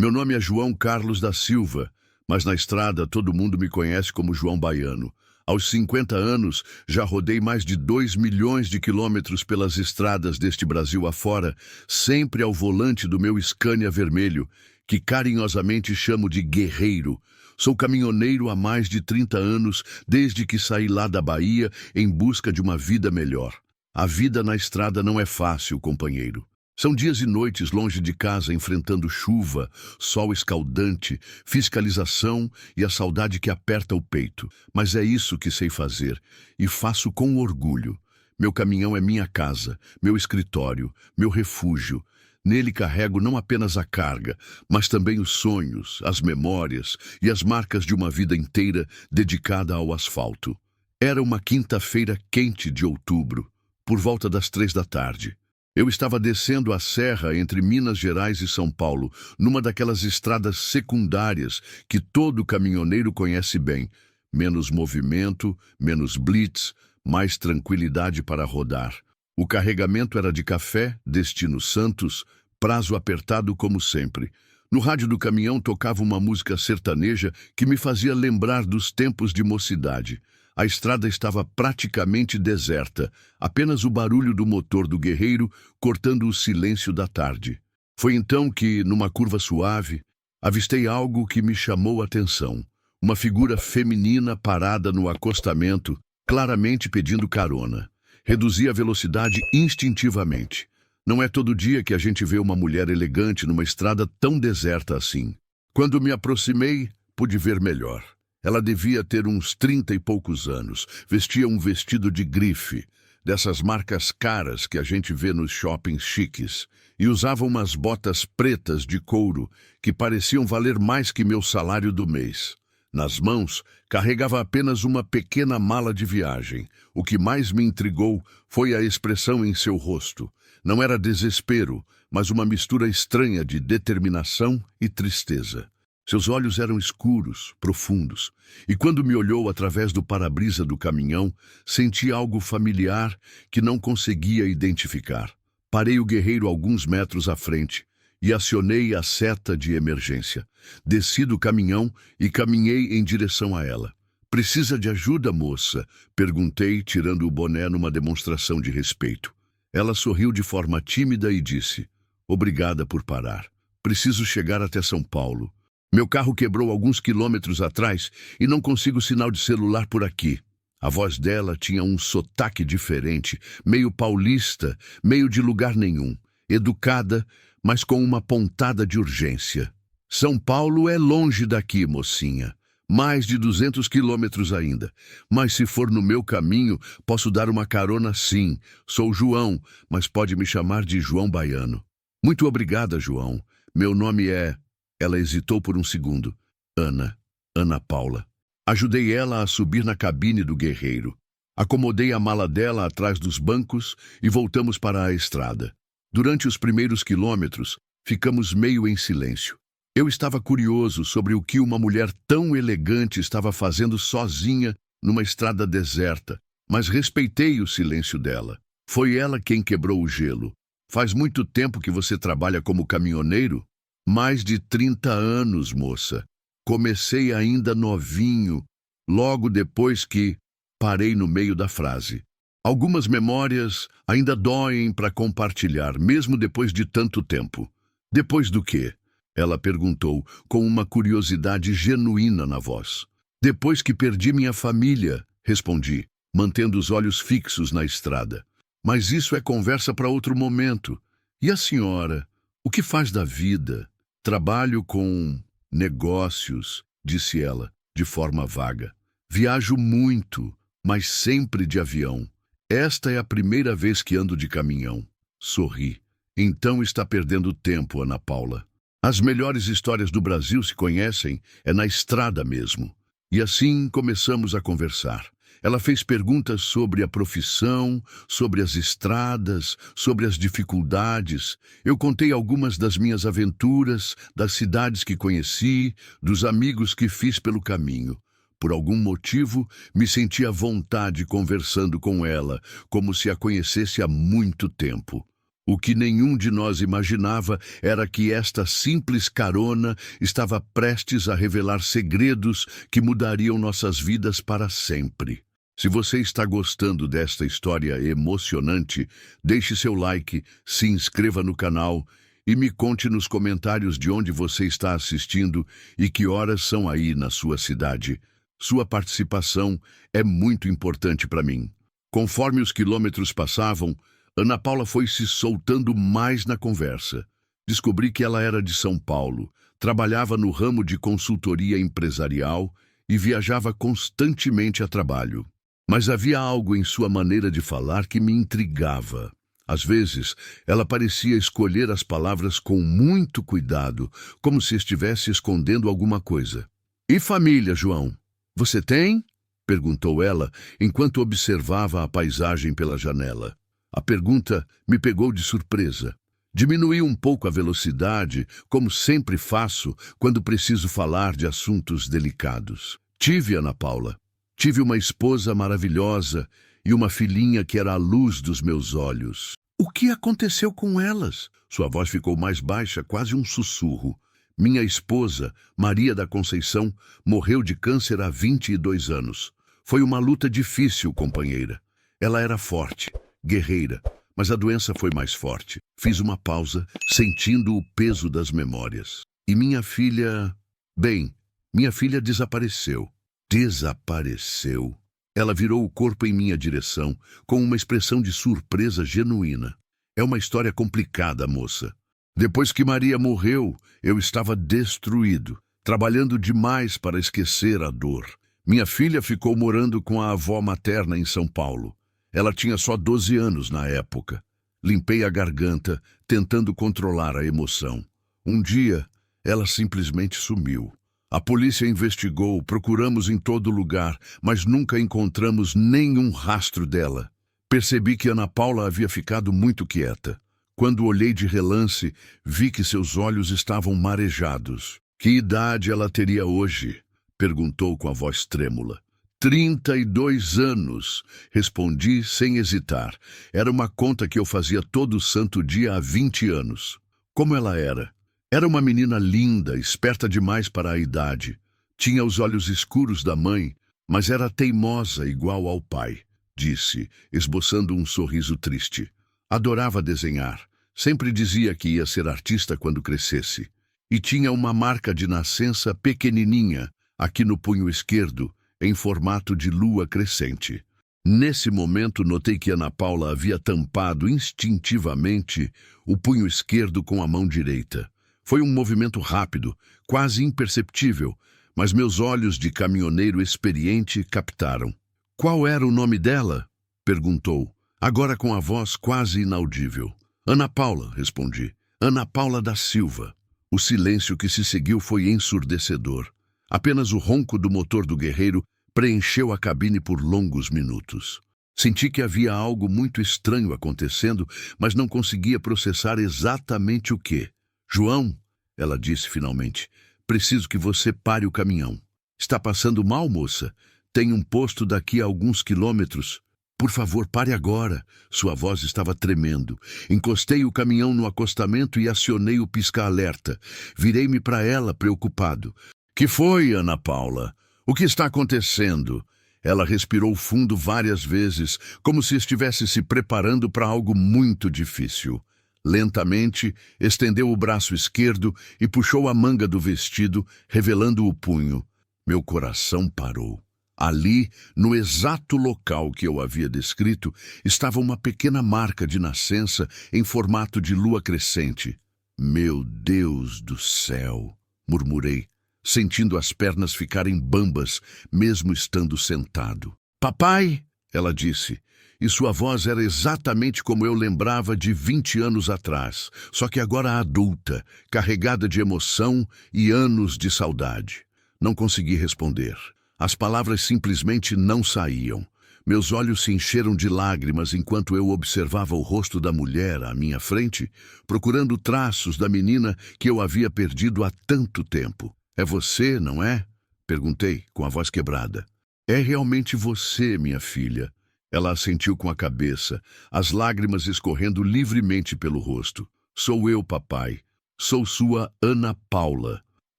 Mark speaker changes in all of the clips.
Speaker 1: Meu nome é João Carlos da Silva, mas na estrada todo mundo me conhece como João Baiano. Aos 50 anos, já rodei mais de 2 milhões de quilômetros pelas estradas deste Brasil afora, sempre ao volante do meu Scania vermelho, que carinhosamente chamo de guerreiro. Sou caminhoneiro há mais de 30 anos, desde que saí lá da Bahia em busca de uma vida melhor. A vida na estrada não é fácil, companheiro. São dias e noites longe de casa, enfrentando chuva, sol escaldante, fiscalização e a saudade que aperta o peito. Mas é isso que sei fazer, e faço com orgulho. Meu caminhão é minha casa, meu escritório, meu refúgio. Nele carrego não apenas a carga, mas também os sonhos, as memórias e as marcas de uma vida inteira dedicada ao asfalto. Era uma quinta-feira quente de outubro, por volta das 3 da tarde. Eu estava descendo a serra entre Minas Gerais e São Paulo, numa daquelas estradas secundárias que todo caminhoneiro conhece bem. Menos movimento, menos blitz, mais tranquilidade para rodar. O carregamento era de café, destino Santos, prazo apertado como sempre. No rádio do caminhão tocava uma música sertaneja que me fazia lembrar dos tempos de mocidade. A estrada estava praticamente deserta, apenas o barulho do motor do guerreiro cortando o silêncio da tarde. Foi então que, numa curva suave, avistei algo que me chamou a atenção. Uma figura feminina parada no acostamento, claramente pedindo carona. Reduzi a velocidade instintivamente. Não é todo dia que a gente vê uma mulher elegante numa estrada tão deserta assim. Quando me aproximei, pude ver melhor. Ela devia ter uns 30 e poucos anos. Vestia um vestido de grife, dessas marcas caras que a gente vê nos shoppings chiques, e usava umas botas pretas de couro que pareciam valer mais que meu salário do mês. Nas mãos, carregava apenas uma pequena mala de viagem. O que mais me intrigou foi a expressão em seu rosto. Não era desespero, mas uma mistura estranha de determinação e tristeza. Seus olhos eram escuros, profundos, e quando me olhou através do para-brisa do caminhão, senti algo familiar que não conseguia identificar. Parei o guerreiro alguns metros à frente e acionei a seta de emergência. Desci do caminhão e caminhei em direção a ela. "Precisa de ajuda, moça?" perguntei, tirando o boné numa demonstração de respeito. Ela sorriu de forma tímida e disse: "Obrigada por parar. Preciso chegar até São Paulo. Meu carro quebrou alguns quilômetros atrás e não consigo sinal de celular por aqui." A voz dela tinha um sotaque diferente, meio paulista, meio de lugar nenhum. Educada, mas com uma pontada de urgência. "São Paulo é longe daqui, mocinha. Mais de 200 quilômetros ainda. Mas se for no meu caminho, posso dar uma carona sim. Sou João, mas pode me chamar de João Baiano." "Muito obrigada, João. Meu nome é..." Ela hesitou por um segundo. Ana Paula. Ajudei ela a subir na cabine do guerreiro. Acomodei a mala dela atrás dos bancos e voltamos para a estrada. Durante os primeiros quilômetros, ficamos meio em silêncio. Eu estava curioso sobre o que uma mulher tão elegante estava fazendo sozinha numa estrada deserta, mas respeitei o silêncio dela. Foi ela quem quebrou o gelo. "Faz muito tempo que você trabalha como caminhoneiro?" "Mais de 30 anos, moça. Comecei ainda novinho, logo depois que..." Parei no meio da frase. Algumas memórias ainda doem para compartilhar, mesmo depois de tanto tempo. "Depois do quê?" ela perguntou, com uma curiosidade genuína na voz. "Depois que perdi minha família", respondi, mantendo os olhos fixos na estrada. "Mas isso é conversa para outro momento. E a senhora? O que faz da vida?" "Trabalho com negócios", disse ela, de forma vaga. "Viajo muito, mas sempre de avião. Esta é a primeira vez que ando de caminhão." Sorri. "Então está perdendo tempo, Ana Paula. As melhores histórias do Brasil se conhecem, é na estrada mesmo." E assim começamos a conversar. Ela fez perguntas sobre a profissão, sobre as estradas, sobre as dificuldades. Eu contei algumas das minhas aventuras, das cidades que conheci, dos amigos que fiz pelo caminho. Por algum motivo, me senti à vontade conversando com ela, como se a conhecesse há muito tempo. O que nenhum de nós imaginava era que esta simples carona estava prestes a revelar segredos que mudariam nossas vidas para sempre. Se você está gostando desta história emocionante, deixe seu like, se inscreva no canal e me conte nos comentários de onde você está assistindo e que horas são aí na sua cidade. Sua participação é muito importante para mim. Conforme os quilômetros passavam, Ana Paula foi se soltando mais na conversa. Descobri que ela era de São Paulo, trabalhava no ramo de consultoria empresarial e viajava constantemente a trabalho. Mas havia algo em sua maneira de falar que me intrigava. Às vezes, ela parecia escolher as palavras com muito cuidado, como se estivesse escondendo alguma coisa. "E família, João? Você tem?" perguntou ela, enquanto observava a paisagem pela janela. A pergunta me pegou de surpresa. Diminuí um pouco a velocidade, como sempre faço quando preciso falar de assuntos delicados. "Tive, Ana Paula. Tive uma esposa maravilhosa e uma filhinha que era a luz dos meus olhos." "O que aconteceu com elas?" Sua voz ficou mais baixa, quase um sussurro. "Minha esposa, Maria da Conceição, morreu de câncer há 22 anos. Foi uma luta difícil, companheira. Ela era forte, guerreira, mas a doença foi mais forte." Fiz uma pausa, sentindo o peso das memórias. "E minha filha... Bem, minha filha desapareceu." "Desapareceu?" Ela virou o corpo em minha direção, com uma expressão de surpresa genuína. "É uma história complicada, moça. Depois que Maria morreu, eu estava destruído, trabalhando demais para esquecer a dor. Minha filha ficou morando com a avó materna em São Paulo. Ela tinha só 12 anos na época." Limpei a garganta, tentando controlar a emoção. "Um dia, ela simplesmente sumiu. A polícia investigou, procuramos em todo lugar, mas nunca encontramos nenhum rastro dela. Percebi que Ana Paula havia ficado muito quieta. Quando olhei de relance, vi que seus olhos estavam marejados." "Que idade ela teria hoje?" perguntou com a voz trêmula. 32 anos, respondi sem hesitar. Era uma conta que eu fazia todo santo dia há 20 anos. "Como ela era?" "Era uma menina linda, esperta demais para a idade. Tinha os olhos escuros da mãe, mas era teimosa igual ao pai", disse, esboçando um sorriso triste. "Adorava desenhar. Sempre dizia que ia ser artista quando crescesse. E tinha uma marca de nascença pequenininha, aqui no punho esquerdo, em formato de lua crescente." Nesse momento, notei que Ana Paula havia tampado instintivamente o punho esquerdo com a mão direita. Foi um movimento rápido, quase imperceptível, mas meus olhos de caminhoneiro experiente captaram. "Qual era o nome dela?" perguntou, agora com a voz quase inaudível. "Ana Paula", respondi. "Ana Paula da Silva." O silêncio que se seguiu foi ensurdecedor. Apenas o ronco do motor do guerreiro preencheu a cabine por longos minutos. Senti que havia algo muito estranho acontecendo, mas não conseguia processar exatamente o que. "João", ela disse finalmente, "preciso que você pare o caminhão." "Está passando mal, moça? Tem um posto daqui a alguns quilômetros. Por favor, pare agora." Sua voz estava tremendo. Encostei o caminhão no acostamento e acionei o pisca-alerta. Virei-me para ela, preocupado. "Que foi, Ana Paula? O que está acontecendo?" Ela respirou fundo várias vezes, como se estivesse se preparando para algo muito difícil. Lentamente, estendeu o braço esquerdo e puxou a manga do vestido, revelando o punho. Meu coração parou. Ali, no exato local que eu havia descrito, estava uma pequena marca de nascença em formato de lua crescente. "Meu Deus do céu!" murmurei, sentindo as pernas ficarem bambas, mesmo estando sentado. "Papai!" ela disse, e sua voz era exatamente como eu lembrava de 20 anos atrás, só que agora adulta, carregada de emoção e anos de saudade. Não consegui responder. As palavras simplesmente não saíam. Meus olhos se encheram de lágrimas enquanto eu observava o rosto da mulher à minha frente, procurando traços da menina que eu havia perdido há tanto tempo. "É você, não é?" perguntei, com a voz quebrada. "É realmente você, minha filha." Ela assentiu com a cabeça, as lágrimas escorrendo livremente pelo rosto. Sou eu, papai. Sou sua Ana Paula.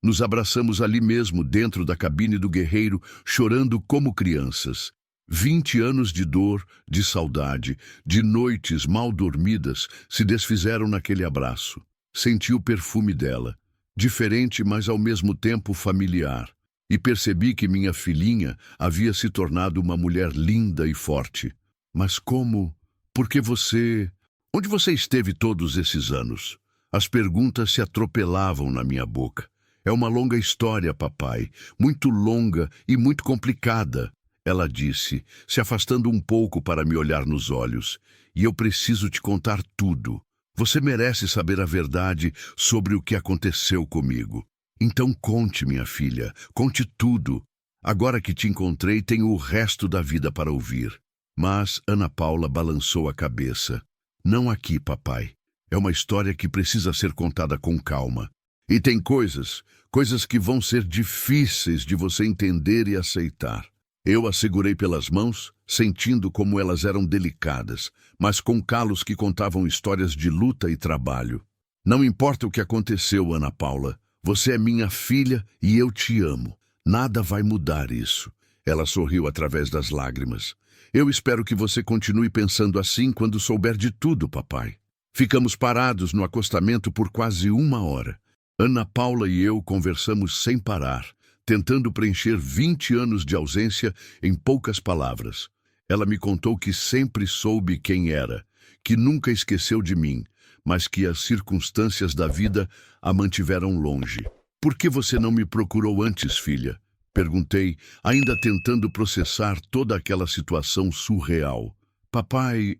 Speaker 1: Nos abraçamos ali mesmo, dentro da cabine do guerreiro, chorando como crianças. 20 anos de dor, de saudade, de noites mal dormidas se desfizeram naquele abraço. Senti o perfume dela, diferente, mas ao mesmo tempo familiar. E percebi que minha filhinha havia se tornado uma mulher linda e forte. Mas como? Por que você... Onde você esteve todos esses anos? As perguntas se atropelavam na minha boca. É uma longa história, papai, muito longa e muito complicada, ela disse, se afastando um pouco para me olhar nos olhos. E eu preciso te contar tudo. Você merece saber a verdade sobre o que aconteceu comigo. Então conte, minha filha, conte tudo. Agora que te encontrei, tenho o resto da vida para ouvir. Mas Ana Paula balançou a cabeça. Não aqui, papai. É uma história que precisa ser contada com calma. E tem coisas que vão ser difíceis de você entender e aceitar. Eu a segurei pelas mãos, sentindo como elas eram delicadas, mas com calos que contavam histórias de luta e trabalho. Não importa o que aconteceu, Ana Paula. Você é minha filha e eu te amo. Nada vai mudar isso. Ela sorriu através das lágrimas. Eu espero que você continue pensando assim quando souber de tudo, papai. Ficamos parados no acostamento por quase 1 hora. Ana Paula e eu conversamos sem parar, tentando preencher 20 anos de ausência em poucas palavras. Ela me contou que sempre soube quem era, que nunca esqueceu de mim, mas que as circunstâncias da vida a mantiveram longe. Por que você não me procurou antes, filha? Perguntei, ainda tentando processar toda aquela situação surreal. Papai,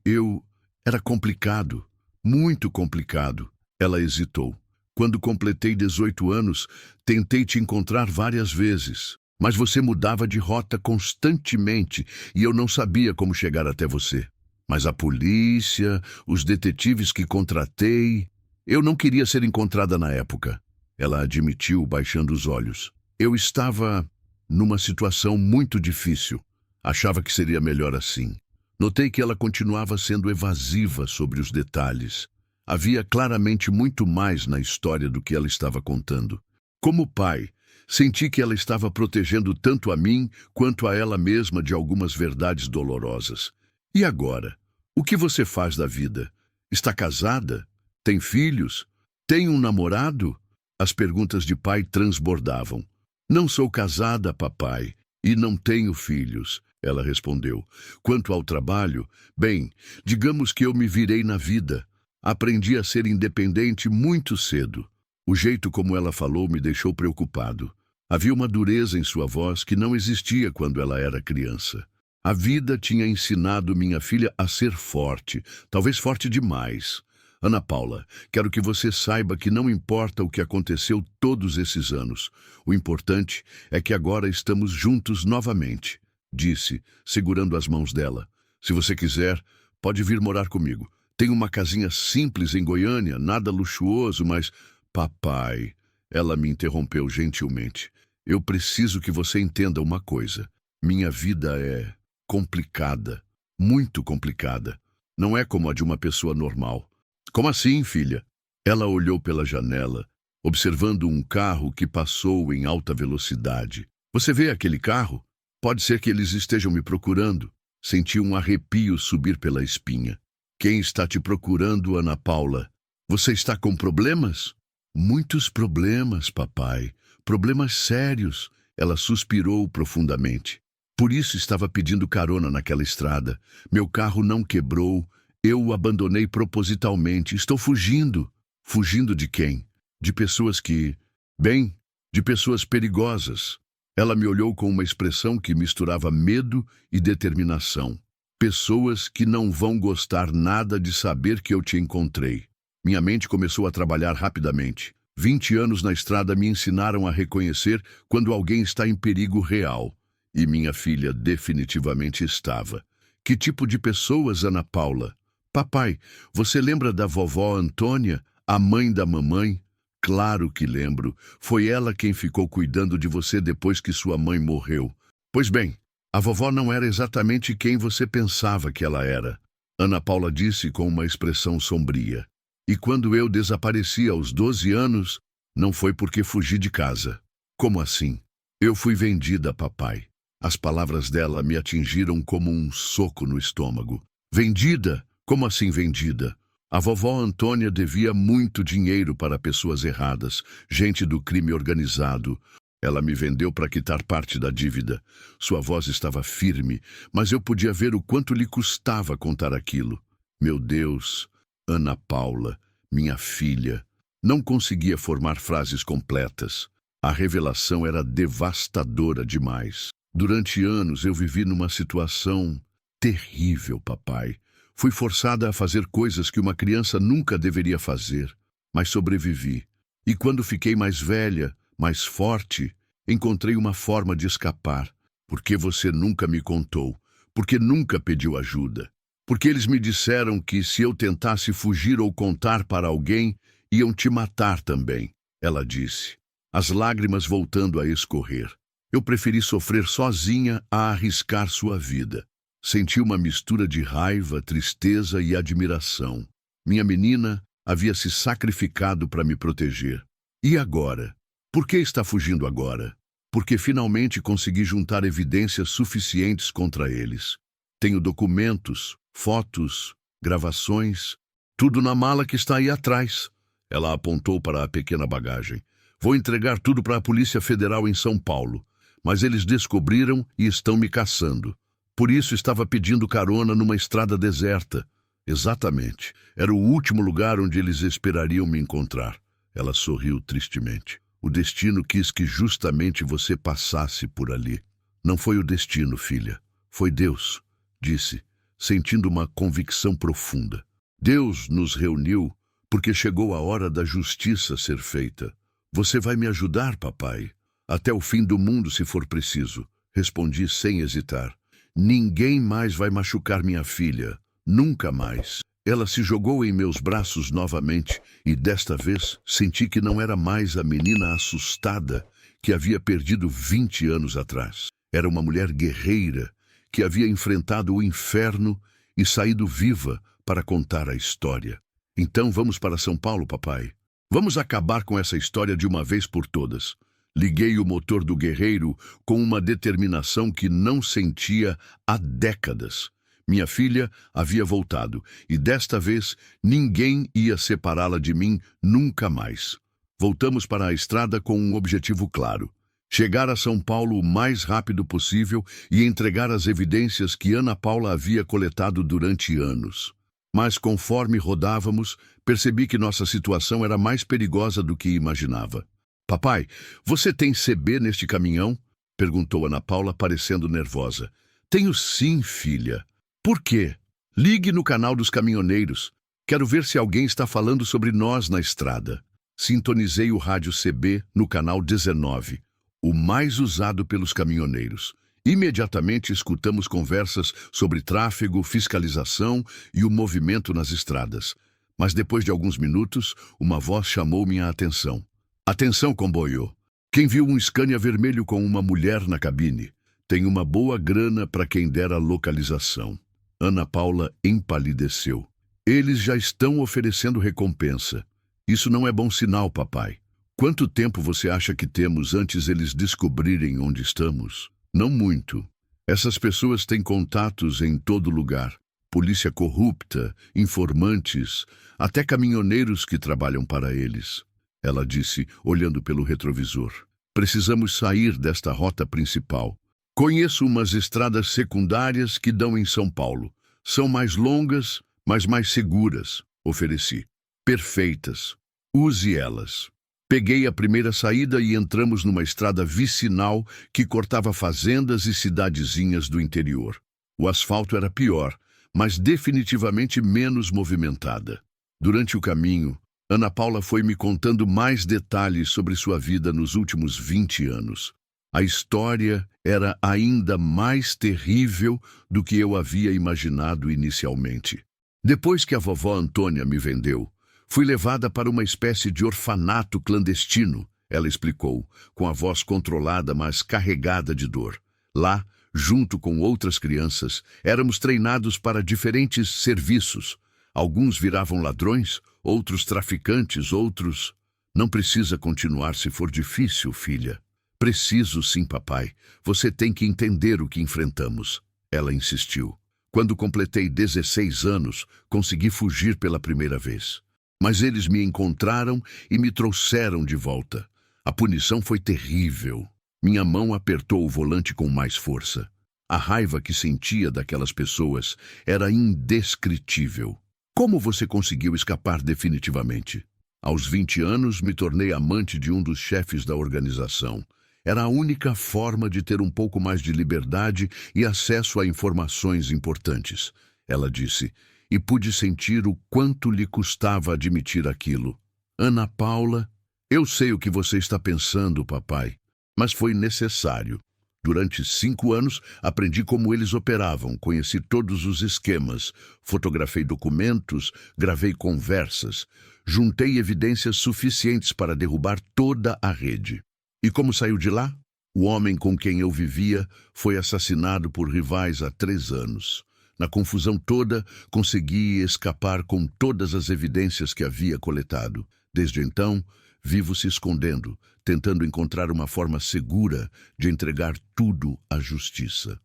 Speaker 1: Era complicado, muito complicado. Ela hesitou. Quando completei 18 anos, tentei te encontrar várias vezes, mas você mudava de rota constantemente e eu não sabia como chegar até você. Mas a polícia, os detetives que contratei... Eu não queria ser encontrada na época. Ela admitiu, baixando os olhos. Eu estava numa situação muito difícil. Achava que seria melhor assim. Notei que ela continuava sendo evasiva sobre os detalhes. Havia claramente muito mais na história do que ela estava contando. Como pai, senti que ela estava protegendo tanto a mim quanto a ela mesma de algumas verdades dolorosas. E agora? O que você faz da vida? Está casada? Tem filhos? Tem um namorado? As perguntas de pai transbordavam. Não sou casada, papai, e não tenho filhos, ela respondeu. Quanto ao trabalho, bem, digamos que eu me virei na vida. Aprendi a ser independente muito cedo. O jeito como ela falou me deixou preocupado. Havia uma dureza em sua voz que não existia quando ela era criança. A vida tinha ensinado minha filha a ser forte, talvez forte demais. Ana Paula, quero que você saiba que não importa o que aconteceu todos esses anos. O importante é que agora estamos juntos novamente, disse, segurando as mãos dela. Se você quiser, pode vir morar comigo. Tenho uma casinha simples em Goiânia, nada luxuoso, mas... Papai, ela me interrompeu gentilmente. Eu preciso que você entenda uma coisa. Minha vida é complicada, muito complicada. Não é como a de uma pessoa normal. Como assim, filha? Ela olhou pela janela, observando um carro que passou em alta velocidade. Você vê aquele carro? Pode ser que eles estejam me procurando. Senti um arrepio subir pela espinha. Quem está te procurando, Ana Paula? Você está com problemas? Muitos problemas, papai. Problemas sérios. Ela suspirou profundamente. Por isso estava pedindo carona naquela estrada. Meu carro não quebrou. Eu o abandonei propositalmente. Estou fugindo. Fugindo de quem? De pessoas que... Bem, de pessoas perigosas. Ela me olhou com uma expressão que misturava medo e determinação. Pessoas que não vão gostar nada de saber que eu te encontrei. Minha mente começou a trabalhar rapidamente. 20 anos na estrada me ensinaram a reconhecer quando alguém está em perigo real. E minha filha definitivamente estava. Que tipo de pessoas, Ana Paula? Papai, você lembra da vovó Antônia, a mãe da mamãe? Claro que lembro. Foi ela quem ficou cuidando de você depois que sua mãe morreu. Pois bem, A vovó não era exatamente quem você pensava que ela era, Ana Paula disse com uma expressão sombria. E quando eu desapareci aos 12 anos, não foi porque fugi de casa. Como assim? Eu fui vendida, papai. As palavras dela me atingiram como um soco no estômago. Vendida? Como assim vendida? A vovó Antônia devia muito dinheiro para pessoas erradas, gente do crime organizado. Ela me vendeu para quitar parte da dívida. Sua voz estava firme, mas eu podia ver o quanto lhe custava contar aquilo. Meu Deus, Ana Paula, minha filha. Não conseguia formar frases completas. A revelação era devastadora demais. Durante anos eu vivi numa situação terrível, papai. Fui forçada a fazer coisas que uma criança nunca deveria fazer, mas sobrevivi. E quando fiquei mais velha, mais forte, encontrei uma forma de escapar. Porque você nunca me contou, porque nunca pediu ajuda. Porque eles me disseram que se eu tentasse fugir ou contar para alguém, iam te matar também, ela disse, as lágrimas voltando a escorrer. Eu preferi sofrer sozinha a arriscar sua vida. Senti uma mistura de raiva, tristeza e admiração. Minha menina havia se sacrificado para me proteger. E agora? Por que está fugindo agora? Porque finalmente consegui juntar evidências suficientes contra eles. Tenho documentos, fotos, gravações, tudo na mala que está aí atrás. Ela apontou para a pequena bagagem. Vou entregar tudo para a Polícia Federal em São Paulo, mas eles descobriram e estão me caçando. Por isso estava pedindo carona numa estrada deserta. Exatamente. Era o último lugar onde eles esperariam me encontrar. Ela sorriu tristemente. O destino quis que justamente você passasse por ali. Não foi o destino, filha. Foi Deus, disse, sentindo uma convicção profunda. Deus nos reuniu porque chegou a hora da justiça ser feita. Você vai me ajudar, papai? Até o fim do mundo, se for preciso, respondi sem hesitar. Ninguém mais vai machucar minha filha. Nunca mais. Ela se jogou em meus braços novamente e desta vez senti que não era mais a menina assustada que havia perdido 20 anos atrás. Era uma mulher guerreira que havia enfrentado o inferno e saído viva para contar a história. Então vamos para São Paulo, papai. Vamos acabar com essa história de uma vez por todas. Liguei o motor do guerreiro com uma determinação que não sentia há décadas. Minha filha havia voltado, e desta vez ninguém ia separá-la de mim nunca mais. Voltamos para a estrada com um objetivo claro: chegar a São Paulo o mais rápido possível e entregar as evidências que Ana Paula havia coletado durante anos. Mas conforme rodávamos, percebi que nossa situação era mais perigosa do que imaginava. Papai, você tem CB neste caminhão? Perguntou Ana Paula, parecendo nervosa. Tenho sim, filha. Por quê? Ligue no canal dos caminhoneiros. Quero ver se alguém está falando sobre nós na estrada. Sintonizei o rádio CB no canal 19, o mais usado pelos caminhoneiros. Imediatamente escutamos conversas sobre tráfego, fiscalização e o movimento nas estradas. Mas depois de alguns minutos, uma voz chamou minha atenção. Atenção, comboio! Quem viu um Scania vermelho com uma mulher na cabine? Tem uma boa grana para quem der a localização. Ana Paula empalideceu. Eles já estão oferecendo recompensa. Isso não é bom sinal, papai. Quanto tempo você acha que temos antes eles descobrirem onde estamos? Não muito. Essas pessoas têm contatos em todo lugar. Polícia corrupta, informantes, até caminhoneiros que trabalham para eles. Ela disse, olhando pelo retrovisor. Precisamos sair desta rota principal. Conheço umas estradas secundárias que dão em São Paulo. São mais longas, mas mais seguras, ofereci. Perfeitas. Use elas. Peguei a primeira saída e entramos numa estrada vicinal que cortava fazendas e cidadezinhas do interior. O asfalto era pior, mas definitivamente menos movimentada. Durante o caminho, Ana Paula foi me contando mais detalhes sobre sua vida nos últimos 20 anos. A história era ainda mais terrível do que eu havia imaginado inicialmente. Depois que a vovó Antônia me vendeu, fui levada para uma espécie de orfanato clandestino, ela explicou, com a voz controlada, mas carregada de dor. Lá, Junto com outras crianças, éramos treinados para diferentes serviços. Alguns viravam ladrões, outros traficantes, outros... Não precisa continuar se for difícil, filha. Preciso sim, papai. Você tem que entender o que enfrentamos. Ela insistiu. Quando completei 16 anos, consegui fugir pela primeira vez. Mas eles me encontraram e me trouxeram de volta. A punição foi terrível. Minha mão apertou o volante com mais força. A raiva que sentia daquelas pessoas era indescritível. Como você conseguiu escapar definitivamente? Aos 20 anos, me tornei amante de um dos chefes da organização. Era a única forma de ter um pouco mais de liberdade e acesso a informações importantes, ela disse, e pude sentir o quanto lhe custava admitir aquilo. Ana Paula, eu sei o que você está pensando, papai, mas foi necessário. Durante 5 anos, aprendi como eles operavam, conheci todos os esquemas, fotografei documentos, gravei conversas, juntei evidências suficientes para derrubar toda a rede. E como saiu de lá? O homem com quem eu vivia foi assassinado por rivais há 3 anos. Na confusão toda, consegui escapar com todas as evidências que havia coletado. Desde então, vivo se escondendo, tentando encontrar uma forma segura de entregar tudo à justiça.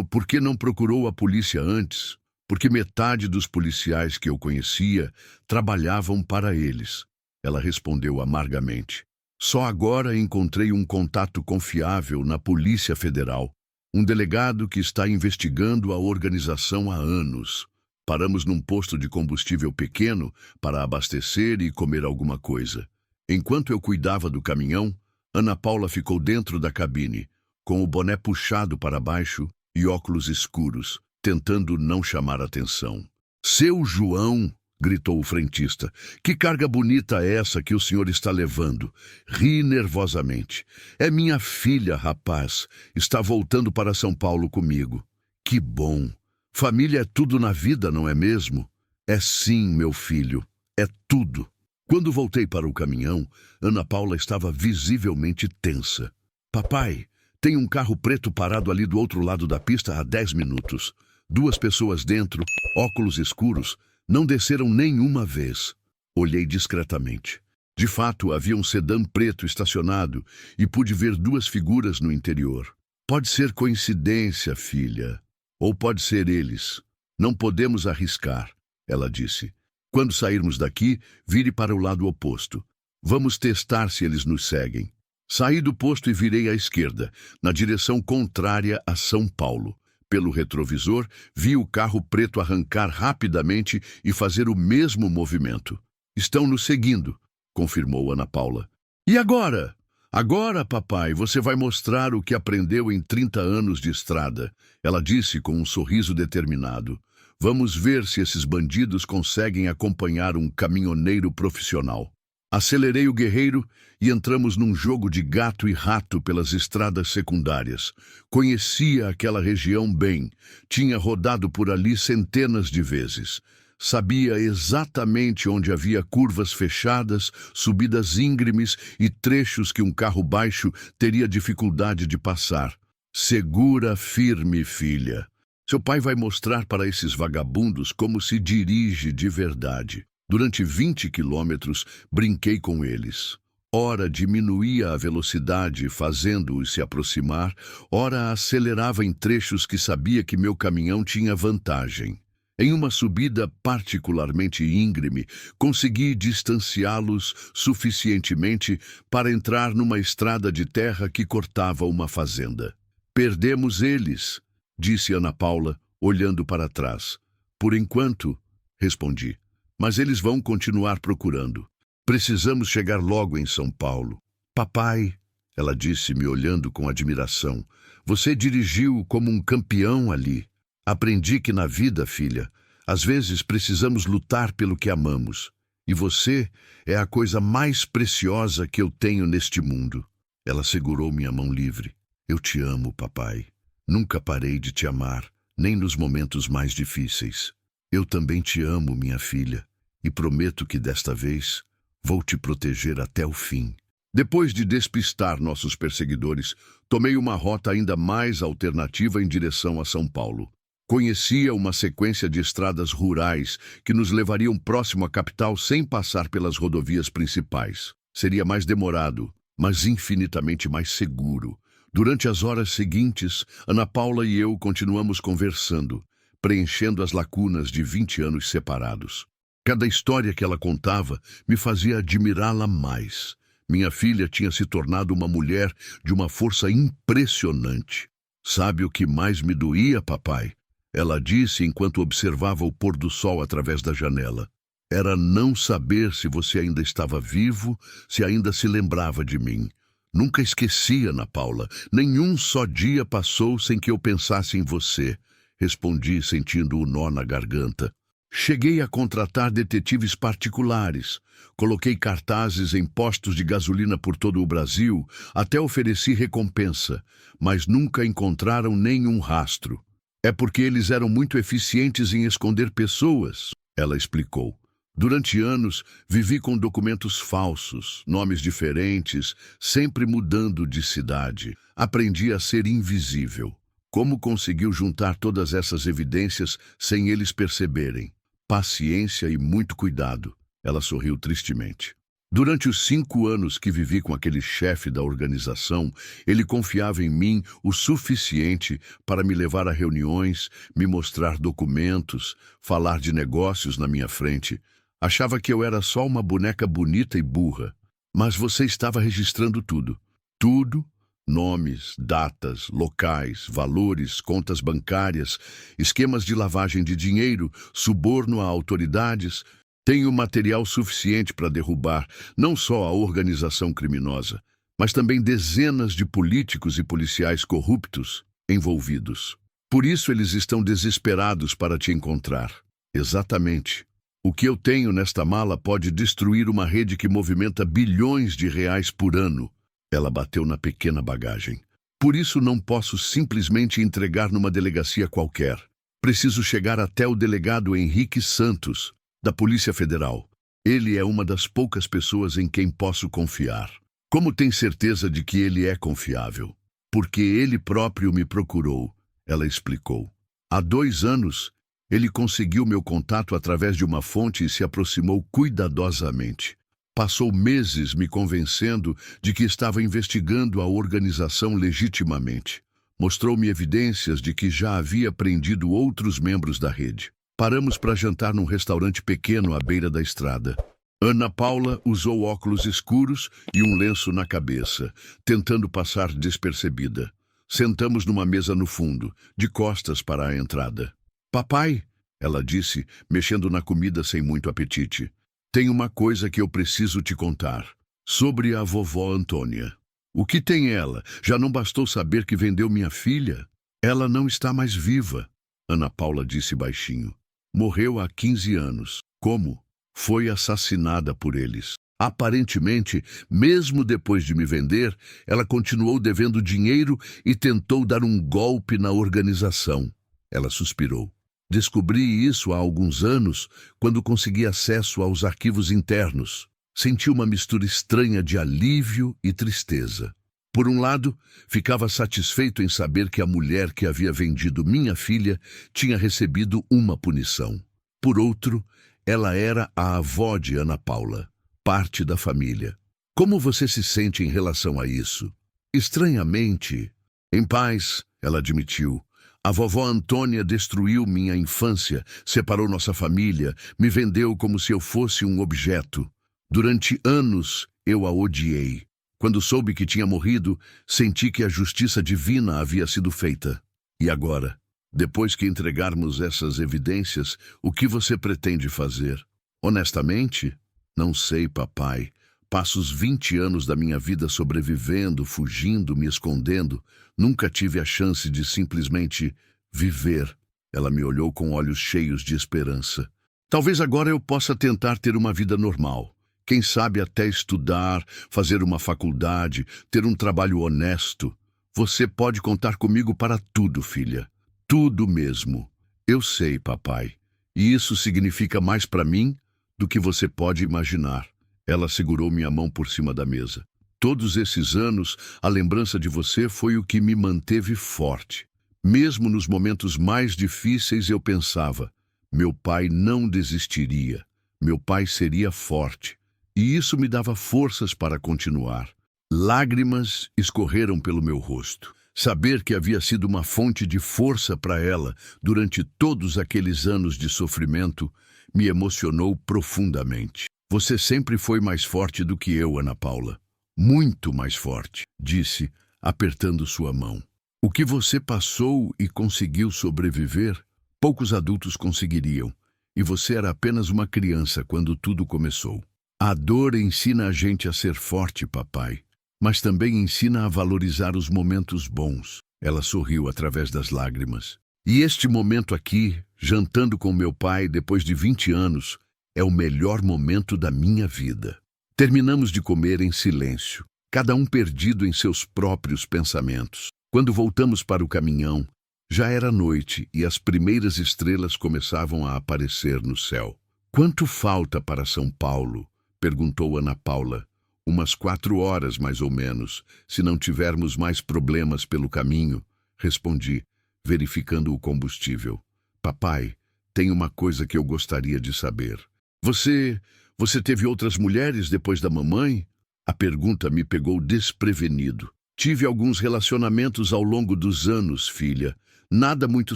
Speaker 1: Por que não procurou a polícia antes? Porque metade dos policiais que eu conhecia trabalhavam para eles. Ela respondeu amargamente. Só agora encontrei um contato confiável na Polícia Federal, um delegado que está investigando a organização há anos. Paramos num posto de combustível pequeno para abastecer e comer alguma coisa. Enquanto eu cuidava do caminhão, Ana Paula ficou dentro da cabine, com o boné puxado para baixo e óculos escuros, tentando não chamar atenção. Seu João, gritou o frentista, que carga bonita é essa que o senhor está levando? Ri nervosamente. É minha filha, rapaz. Está voltando para São Paulo comigo. Que bom. Família é tudo na vida, não é mesmo? É sim, meu filho. É tudo. Quando voltei para o caminhão, Ana Paula estava visivelmente tensa. Papai, tem um carro preto parado ali do outro lado da pista há 10 minutos. 2 pessoas dentro, óculos escuros, não desceram nenhuma vez. Olhei discretamente. De fato, havia um sedã preto estacionado e pude ver 2 figuras no interior. Pode ser coincidência, filha. Ou pode ser eles. Não podemos arriscar, ela disse. Quando sairmos daqui, vire para o lado oposto. Vamos testar se eles nos seguem. Saí do posto e virei à esquerda, na direção contrária a São Paulo. Pelo retrovisor, vi o carro preto arrancar rapidamente e fazer o mesmo movimento. Estão nos seguindo, confirmou Ana Paula. E agora? Agora, papai, você vai mostrar o que aprendeu em 30 anos de estrada, ela disse com um sorriso determinado. Vamos ver se esses bandidos conseguem acompanhar um caminhoneiro profissional. Acelerei o guerreiro e entramos num jogo de gato e rato pelas estradas secundárias. Conhecia aquela região bem, tinha rodado por ali centenas de vezes. Sabia exatamente onde havia curvas fechadas, subidas íngremes e trechos que um carro baixo teria dificuldade de passar. Segura firme, filha. Seu pai vai mostrar para esses vagabundos como se dirige de verdade. Durante 20 quilômetros, brinquei com eles. Ora diminuía a velocidade, fazendo-os se aproximar, ora acelerava em trechos que sabia que meu caminhão tinha vantagem. Em uma subida particularmente íngreme, consegui distanciá-los suficientemente para entrar numa estrada de terra que cortava uma fazenda. Perdemos eles, disse Ana Paula, olhando para trás. Por enquanto, respondi, mas eles vão continuar procurando. Precisamos chegar logo em São Paulo. Papai, ela disse, me olhando com admiração, você dirigiu como um campeão ali. Aprendi que na vida, filha, às vezes precisamos lutar pelo que amamos. E você é a coisa mais preciosa que eu tenho neste mundo. Ela segurou minha mão livre. Eu te amo, papai. Nunca parei de te amar, nem nos momentos mais difíceis. Eu também te amo, minha filha, e prometo que desta vez vou te proteger até o fim. Depois de despistar nossos perseguidores, tomei uma rota ainda mais alternativa em direção a São Paulo. Conhecia uma sequência de estradas rurais que nos levariam próximo à capital sem passar pelas rodovias principais. Seria mais demorado, mas infinitamente mais seguro. Durante as horas seguintes, Ana Paula e eu continuamos conversando, preenchendo as lacunas de 20 anos separados. Cada história que ela contava me fazia admirá-la mais. Minha filha tinha se tornado uma mulher de uma força impressionante. Sabe o que mais me doía, papai? Ela disse enquanto observava o pôr do sol através da janela. Era não saber se você ainda estava vivo, se ainda se lembrava de mim. Nunca esqueci, Ana Paula. Nenhum só dia passou sem que eu pensasse em você. Respondi, sentindo o nó na garganta. Cheguei a contratar detetives particulares. Coloquei cartazes em postos de gasolina por todo o Brasil, até ofereci recompensa, mas nunca encontraram nenhum rastro. É porque eles eram muito eficientes em esconder pessoas, ela explicou. Durante anos, vivi com documentos falsos, nomes diferentes, sempre mudando de cidade. Aprendi a ser invisível. Como conseguiu juntar todas essas evidências sem eles perceberem? Paciência e muito cuidado. Ela sorriu tristemente. Durante os 5 anos que vivi com aquele chefe da organização, ele confiava em mim o suficiente para me levar a reuniões, me mostrar documentos, falar de negócios na minha frente. Achava que eu era só uma boneca bonita e burra. Mas você estava registrando tudo. Tudo. Nomes, datas, locais, valores, contas bancárias, esquemas de lavagem de dinheiro, suborno a autoridades. Tenho material suficiente para derrubar não só a organização criminosa, mas também dezenas de políticos e policiais corruptos envolvidos. Por isso eles estão desesperados para te encontrar. Exatamente. O que eu tenho nesta mala pode destruir uma rede que movimenta bilhões de reais por ano. Ela bateu na pequena bagagem. Por isso não posso simplesmente entregar numa delegacia qualquer. Preciso chegar até o delegado Henrique Santos, da Polícia Federal. Ele é uma das poucas pessoas em quem posso confiar. Como tem certeza de que ele é confiável? Porque ele próprio me procurou, ela explicou. Há 2 anos, ele conseguiu meu contato através de uma fonte e se aproximou cuidadosamente. Passou meses me convencendo de que estava investigando a organização legitimamente. Mostrou-me evidências de que já havia prendido outros membros da rede. Paramos para jantar num restaurante pequeno à beira da estrada. Ana Paula usou óculos escuros e um lenço na cabeça, tentando passar despercebida. Sentamos numa mesa no fundo, de costas para a entrada. Papai, ela disse, mexendo na comida sem muito apetite. Tem uma coisa que eu preciso te contar. Sobre a vovó Antônia. O que tem ela? Já não bastou saber que vendeu minha filha? Ela não está mais viva, Ana Paula disse baixinho. Morreu há 15 anos. Como? Foi assassinada por eles. Aparentemente, mesmo depois de me vender, ela continuou devendo dinheiro e tentou dar um golpe na organização. Ela suspirou. Descobri isso há alguns anos, quando consegui acesso aos arquivos internos. Senti uma mistura estranha de alívio e tristeza. Por um lado, ficava satisfeito em saber que a mulher que havia vendido minha filha tinha recebido uma punição. Por outro, ela era a avó de Ana Paula, parte da família. Como você se sente em relação a isso? Estranhamente, em paz, ela admitiu. A vovó Antônia destruiu minha infância, separou nossa família, me vendeu como se eu fosse um objeto. Durante anos, eu a odiei. Quando soube que tinha morrido, senti que a justiça divina havia sido feita. E agora, depois que entregarmos essas evidências, o que você pretende fazer? Honestamente, não sei, papai. Passo os 20 anos da minha vida sobrevivendo, fugindo, me escondendo. Nunca tive a chance de simplesmente viver. Ela me olhou com olhos cheios de esperança. Talvez agora eu possa tentar ter uma vida normal. Quem sabe até estudar, fazer uma faculdade, ter um trabalho honesto. Você pode contar comigo para tudo, filha. Tudo mesmo. Eu sei, papai. E isso significa mais para mim do que você pode imaginar. Ela segurou minha mão por cima da mesa. Todos esses anos, a lembrança de você foi o que me manteve forte. Mesmo nos momentos mais difíceis, eu pensava: meu pai não desistiria, meu pai seria forte. E isso me dava forças para continuar. Lágrimas escorreram pelo meu rosto. Saber que havia sido uma fonte de força para ela durante todos aqueles anos de sofrimento me emocionou profundamente. Você sempre foi mais forte do que eu, Ana Paula. Muito mais forte, disse, apertando sua mão. O que você passou e conseguiu sobreviver, poucos adultos conseguiriam. E você era apenas uma criança quando tudo começou. A dor ensina a gente a ser forte, papai, mas também ensina a valorizar os momentos bons. Ela sorriu através das lágrimas. E este momento aqui, jantando com meu pai depois de 20 anos, é o melhor momento da minha vida. Terminamos de comer em silêncio, cada um perdido em seus próprios pensamentos. Quando voltamos para o caminhão, já era noite e as primeiras estrelas começavam a aparecer no céu. Quanto falta para São Paulo? Perguntou Ana Paula. Umas 4 horas, mais ou menos, se não tivermos mais problemas pelo caminho, respondi, verificando o combustível. Papai, tem uma coisa que eu gostaria de saber. Você teve outras mulheres depois da mamãe? A pergunta me pegou desprevenido. Tive alguns relacionamentos ao longo dos anos, filha. Nada muito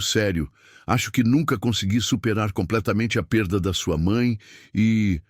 Speaker 1: sério. Acho que nunca consegui superar completamente a perda da sua mãe e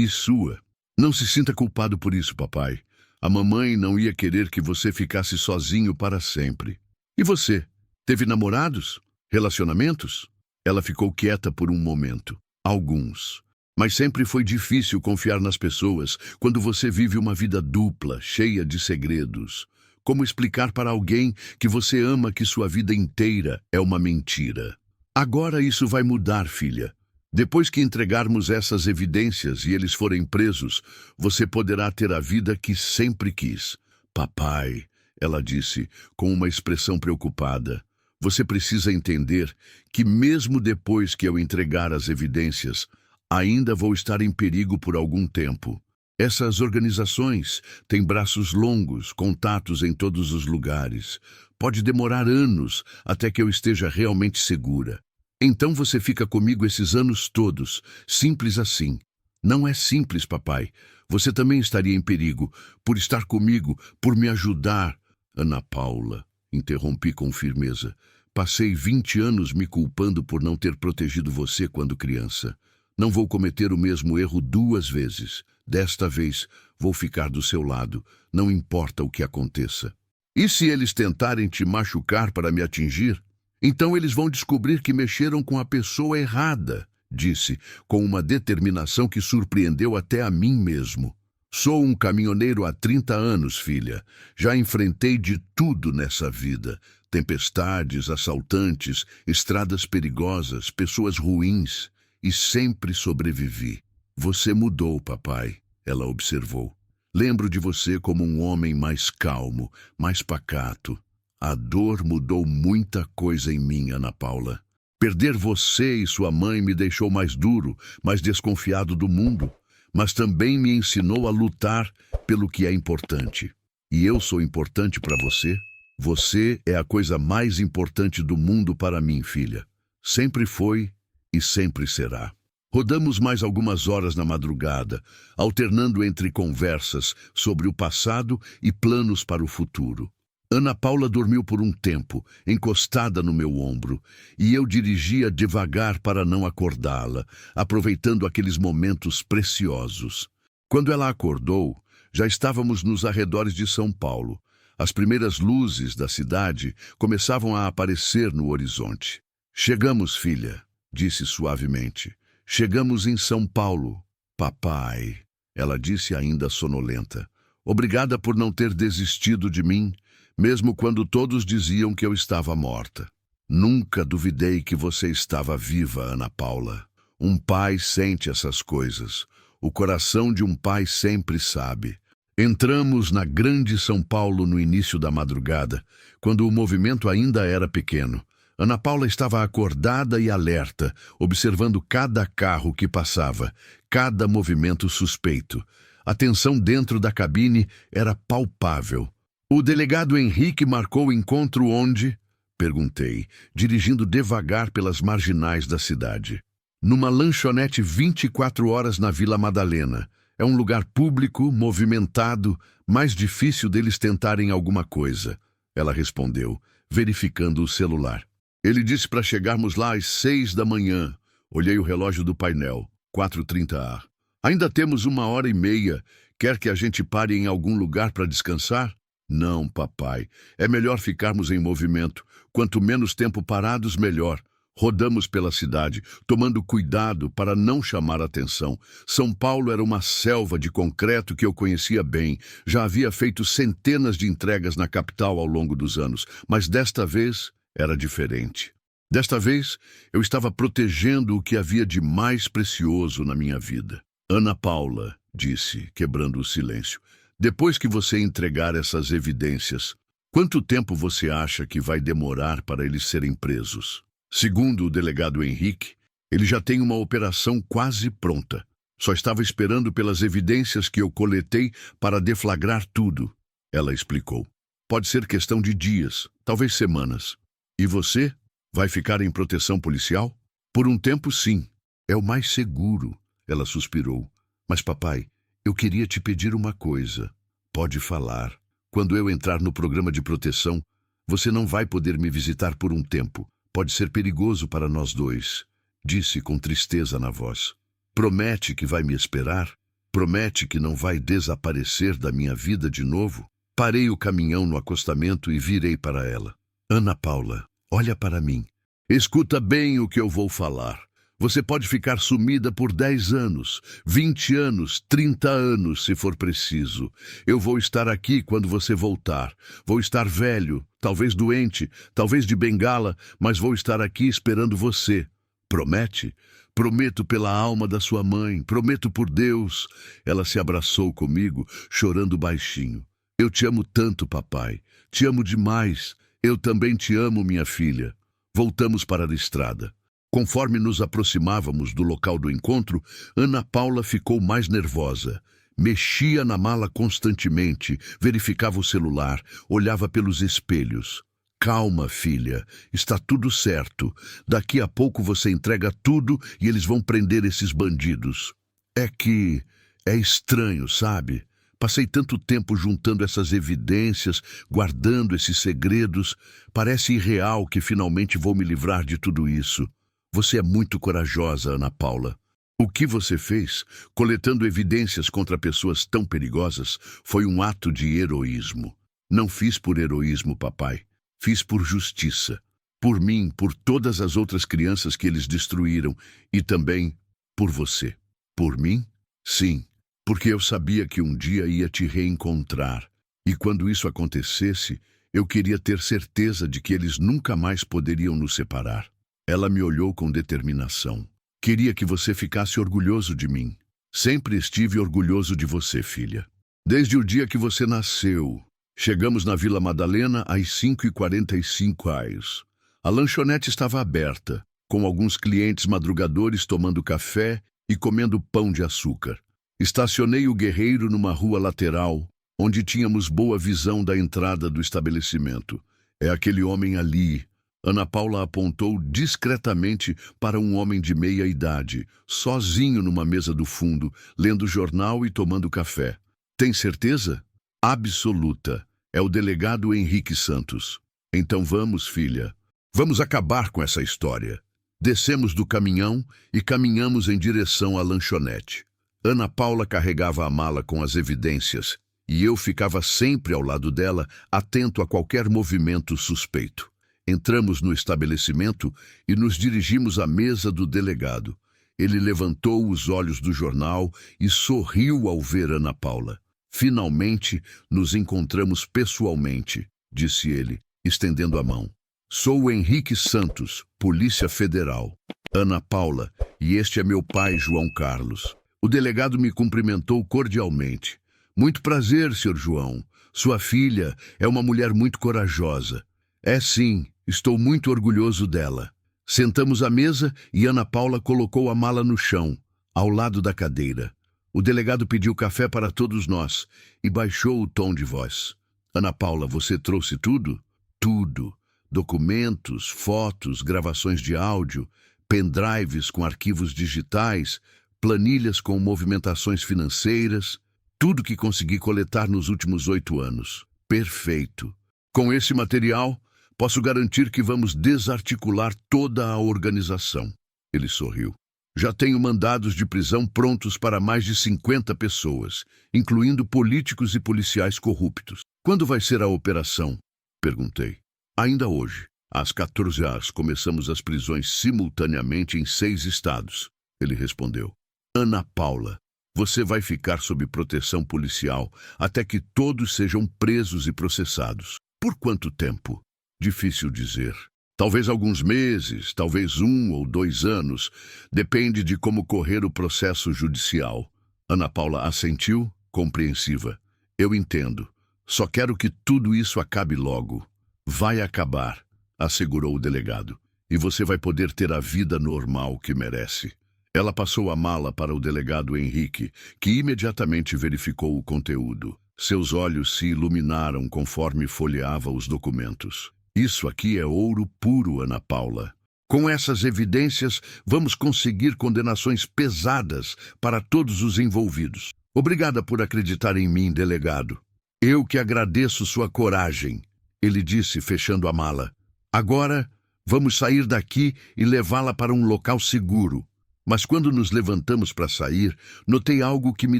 Speaker 1: sua. Não se sinta culpado por isso, papai. A mamãe não ia querer que você ficasse sozinho para sempre. E você? Teve namorados? Relacionamentos? Ela ficou quieta por um momento. Alguns. Mas sempre foi difícil confiar nas pessoas quando você vive uma vida dupla, cheia de segredos. Como explicar para alguém que você ama que sua vida inteira é uma mentira? Agora isso vai mudar, filha. Depois que entregarmos essas evidências e eles forem presos, você poderá ter a vida que sempre quis. Papai, ela disse, com uma expressão preocupada, você precisa entender que mesmo depois que eu entregar as evidências, ainda vou estar em perigo por algum tempo. Essas organizações têm braços longos, contatos em todos os lugares. Pode demorar anos até que eu esteja realmente segura. Então você fica comigo esses anos todos, simples assim. Não é simples, papai. Você também estaria em perigo, por estar comigo, por me ajudar. Ana Paula, interrompi com firmeza. Passei 20 anos me culpando por não ter protegido você quando criança. Não vou cometer o mesmo erro 2 vezes. Desta vez, vou ficar do seu lado, não importa o que aconteça. E se eles tentarem te machucar para me atingir? Então eles vão descobrir que mexeram com a pessoa errada, disse, com uma determinação que surpreendeu até a mim mesmo. Sou um caminhoneiro há 30 anos, filha. Já enfrentei de tudo nessa vida. Tempestades, assaltantes, estradas perigosas, pessoas ruins. E sempre sobrevivi. Você mudou, papai, ela observou. Lembro de você como um homem mais calmo, mais pacato. A dor mudou muita coisa em mim, Ana Paula. Perder você e sua mãe me deixou mais duro, mais desconfiado do mundo, mas também me ensinou a lutar pelo que é importante. E eu sou importante para você? Você é a coisa mais importante do mundo para mim, filha. Sempre foi e sempre será. Rodamos mais algumas horas na madrugada, alternando entre conversas sobre o passado e planos para o futuro. Ana Paula dormiu por um tempo, encostada no meu ombro, e eu dirigia devagar para não acordá-la, aproveitando aqueles momentos preciosos. Quando ela acordou, já estávamos nos arredores de São Paulo. As primeiras luzes da cidade começavam a aparecer no horizonte. Chegamos, filha, disse suavemente. Chegamos em São Paulo. Papai, ela disse ainda sonolenta. Obrigada por não ter desistido de mim, mesmo quando todos diziam que eu estava morta. Nunca duvidei que você estava viva, Ana Paula. Um pai sente essas coisas. O coração de um pai sempre sabe. Entramos na grande São Paulo no início da madrugada, quando o movimento ainda era pequeno. Ana Paula estava acordada e alerta, observando cada carro que passava, cada movimento suspeito. A tensão dentro da cabine era palpável. O delegado Henrique marcou o encontro onde? Perguntei, dirigindo devagar pelas marginais da cidade. Numa lanchonete 24 horas na Vila Madalena. É um lugar público, movimentado, mais difícil deles tentarem alguma coisa. Ela respondeu, verificando o celular. Ele disse para chegarmos lá às 6 da manhã. Olhei o relógio do painel, 4h30. Ainda temos 1h30. Quer que a gente pare em algum lugar para descansar? Não, papai. É melhor ficarmos em movimento. Quanto menos tempo parados, melhor. Rodamos pela cidade, tomando cuidado para não chamar atenção. São Paulo era uma selva de concreto que eu conhecia bem. Já havia feito centenas de entregas na capital ao longo dos anos, mas desta vez era diferente. Desta vez, eu estava protegendo o que havia de mais precioso na minha vida. Ana Paula, disse, quebrando o silêncio, depois que você entregar essas evidências, quanto tempo você acha que vai demorar para eles serem presos? Segundo o delegado Henrique, ele já tem uma operação quase pronta. Só estava esperando pelas evidências que eu coletei para deflagrar tudo. Ela explicou. Pode ser questão de dias, talvez semanas. E você? Vai ficar em proteção policial? Por um tempo, sim. É o mais seguro, ela suspirou. Mas, papai, eu queria te pedir uma coisa. Pode falar. Quando eu entrar no programa de proteção, você não vai poder me visitar por um tempo. Pode ser perigoso para nós dois, disse com tristeza na voz. Promete que vai me esperar? Promete que não vai desaparecer da minha vida de novo? Parei o caminhão no acostamento e virei para ela. Ana Paula, olha para mim. Escuta bem o que eu vou falar. Você pode ficar sumida por 10 anos, 20 anos, 30 anos, se for preciso. Eu vou estar aqui quando você voltar. Vou estar velho, talvez doente, talvez de bengala, mas vou estar aqui esperando você. Promete? Prometo pela alma da sua mãe, prometo por Deus. Ela se abraçou comigo, chorando baixinho. Eu te amo tanto, papai. Te amo demais. Eu também te amo, minha filha. Voltamos para a estrada. Conforme nos aproximávamos do local do encontro, Ana Paula ficou mais nervosa. Mexia na mala constantemente, verificava o celular, olhava pelos espelhos. Calma, filha, está tudo certo. Daqui a pouco você entrega tudo e eles vão prender esses bandidos. É estranho, sabe? Passei tanto tempo juntando essas evidências, guardando esses segredos. Parece irreal que finalmente vou me livrar de tudo isso. Você é muito corajosa, Ana Paula. O que você fez, coletando evidências contra pessoas tão perigosas, foi um ato de heroísmo. Não fiz por heroísmo, papai. Fiz por justiça. Por mim, por todas as outras crianças que eles destruíram e também por você. Por mim? Sim, porque eu sabia que um dia ia te reencontrar. E quando isso acontecesse, eu queria ter certeza de que eles nunca mais poderiam nos separar. Ela me olhou com determinação. Queria que você ficasse orgulhoso de mim. Sempre estive orgulhoso de você, filha. Desde o dia que você nasceu. Chegamos na Vila Madalena às 5h45. A lanchonete estava aberta, com alguns clientes madrugadores tomando café e comendo pão de açúcar. Estacionei o Guerreiro numa rua lateral, onde tínhamos boa visão da entrada do estabelecimento. É aquele homem ali. Ana Paula apontou discretamente para um homem de meia idade, sozinho numa mesa do fundo, lendo jornal e tomando café. Tem certeza? Absoluta. É o delegado Henrique Santos. Então vamos, filha. Vamos acabar com essa história. Descemos do caminhão e caminhamos em direção à lanchonete. Ana Paula carregava a mala com as evidências e eu ficava sempre ao lado dela, atento a qualquer movimento suspeito. Entramos no estabelecimento e nos dirigimos à mesa do delegado. Ele levantou os olhos do jornal e sorriu ao ver Ana Paula. Finalmente nos encontramos pessoalmente, disse ele, estendendo a mão. Sou o Henrique Santos, Polícia Federal. Ana Paula, e este é meu pai, João Carlos. O delegado me cumprimentou cordialmente. Muito prazer, Sr. João. Sua filha é uma mulher muito corajosa. É sim. Estou muito orgulhoso dela. Sentamos à mesa e Ana Paula colocou a mala no chão, ao lado da cadeira. O delegado pediu café para todos nós e baixou o tom de voz. Ana Paula, você trouxe tudo? Tudo. Documentos, fotos, gravações de áudio, pendrives com arquivos digitais, planilhas com movimentações financeiras, tudo que consegui coletar nos últimos 8 anos. Perfeito. Com esse material, posso garantir que vamos desarticular toda a organização. Ele sorriu. Já tenho mandados de prisão prontos para mais de 50 pessoas, incluindo políticos e policiais corruptos. Quando vai ser a operação? Perguntei. Ainda hoje. Às 14 horas começamos as prisões simultaneamente em 6 estados. Ele respondeu. Ana Paula, você vai ficar sob proteção policial até que todos sejam presos e processados. Por quanto tempo? Difícil dizer. Talvez alguns meses, talvez 1 ou 2 anos. Depende de como correr o processo judicial. Ana Paula assentiu, compreensiva. Eu entendo. Só quero que tudo isso acabe logo. Vai acabar, assegurou o delegado. E você vai poder ter a vida normal que merece. Ela passou a mala para o delegado Henrique, que imediatamente verificou o conteúdo. Seus olhos se iluminaram conforme folheava os documentos. Isso aqui é ouro puro, Ana Paula. Com essas evidências, vamos conseguir condenações pesadas para todos os envolvidos. Obrigada por acreditar em mim, delegado. Eu que agradeço sua coragem, ele disse, fechando a mala. Agora, vamos sair daqui e levá-la para um local seguro. Mas quando nos levantamos para sair, notei algo que me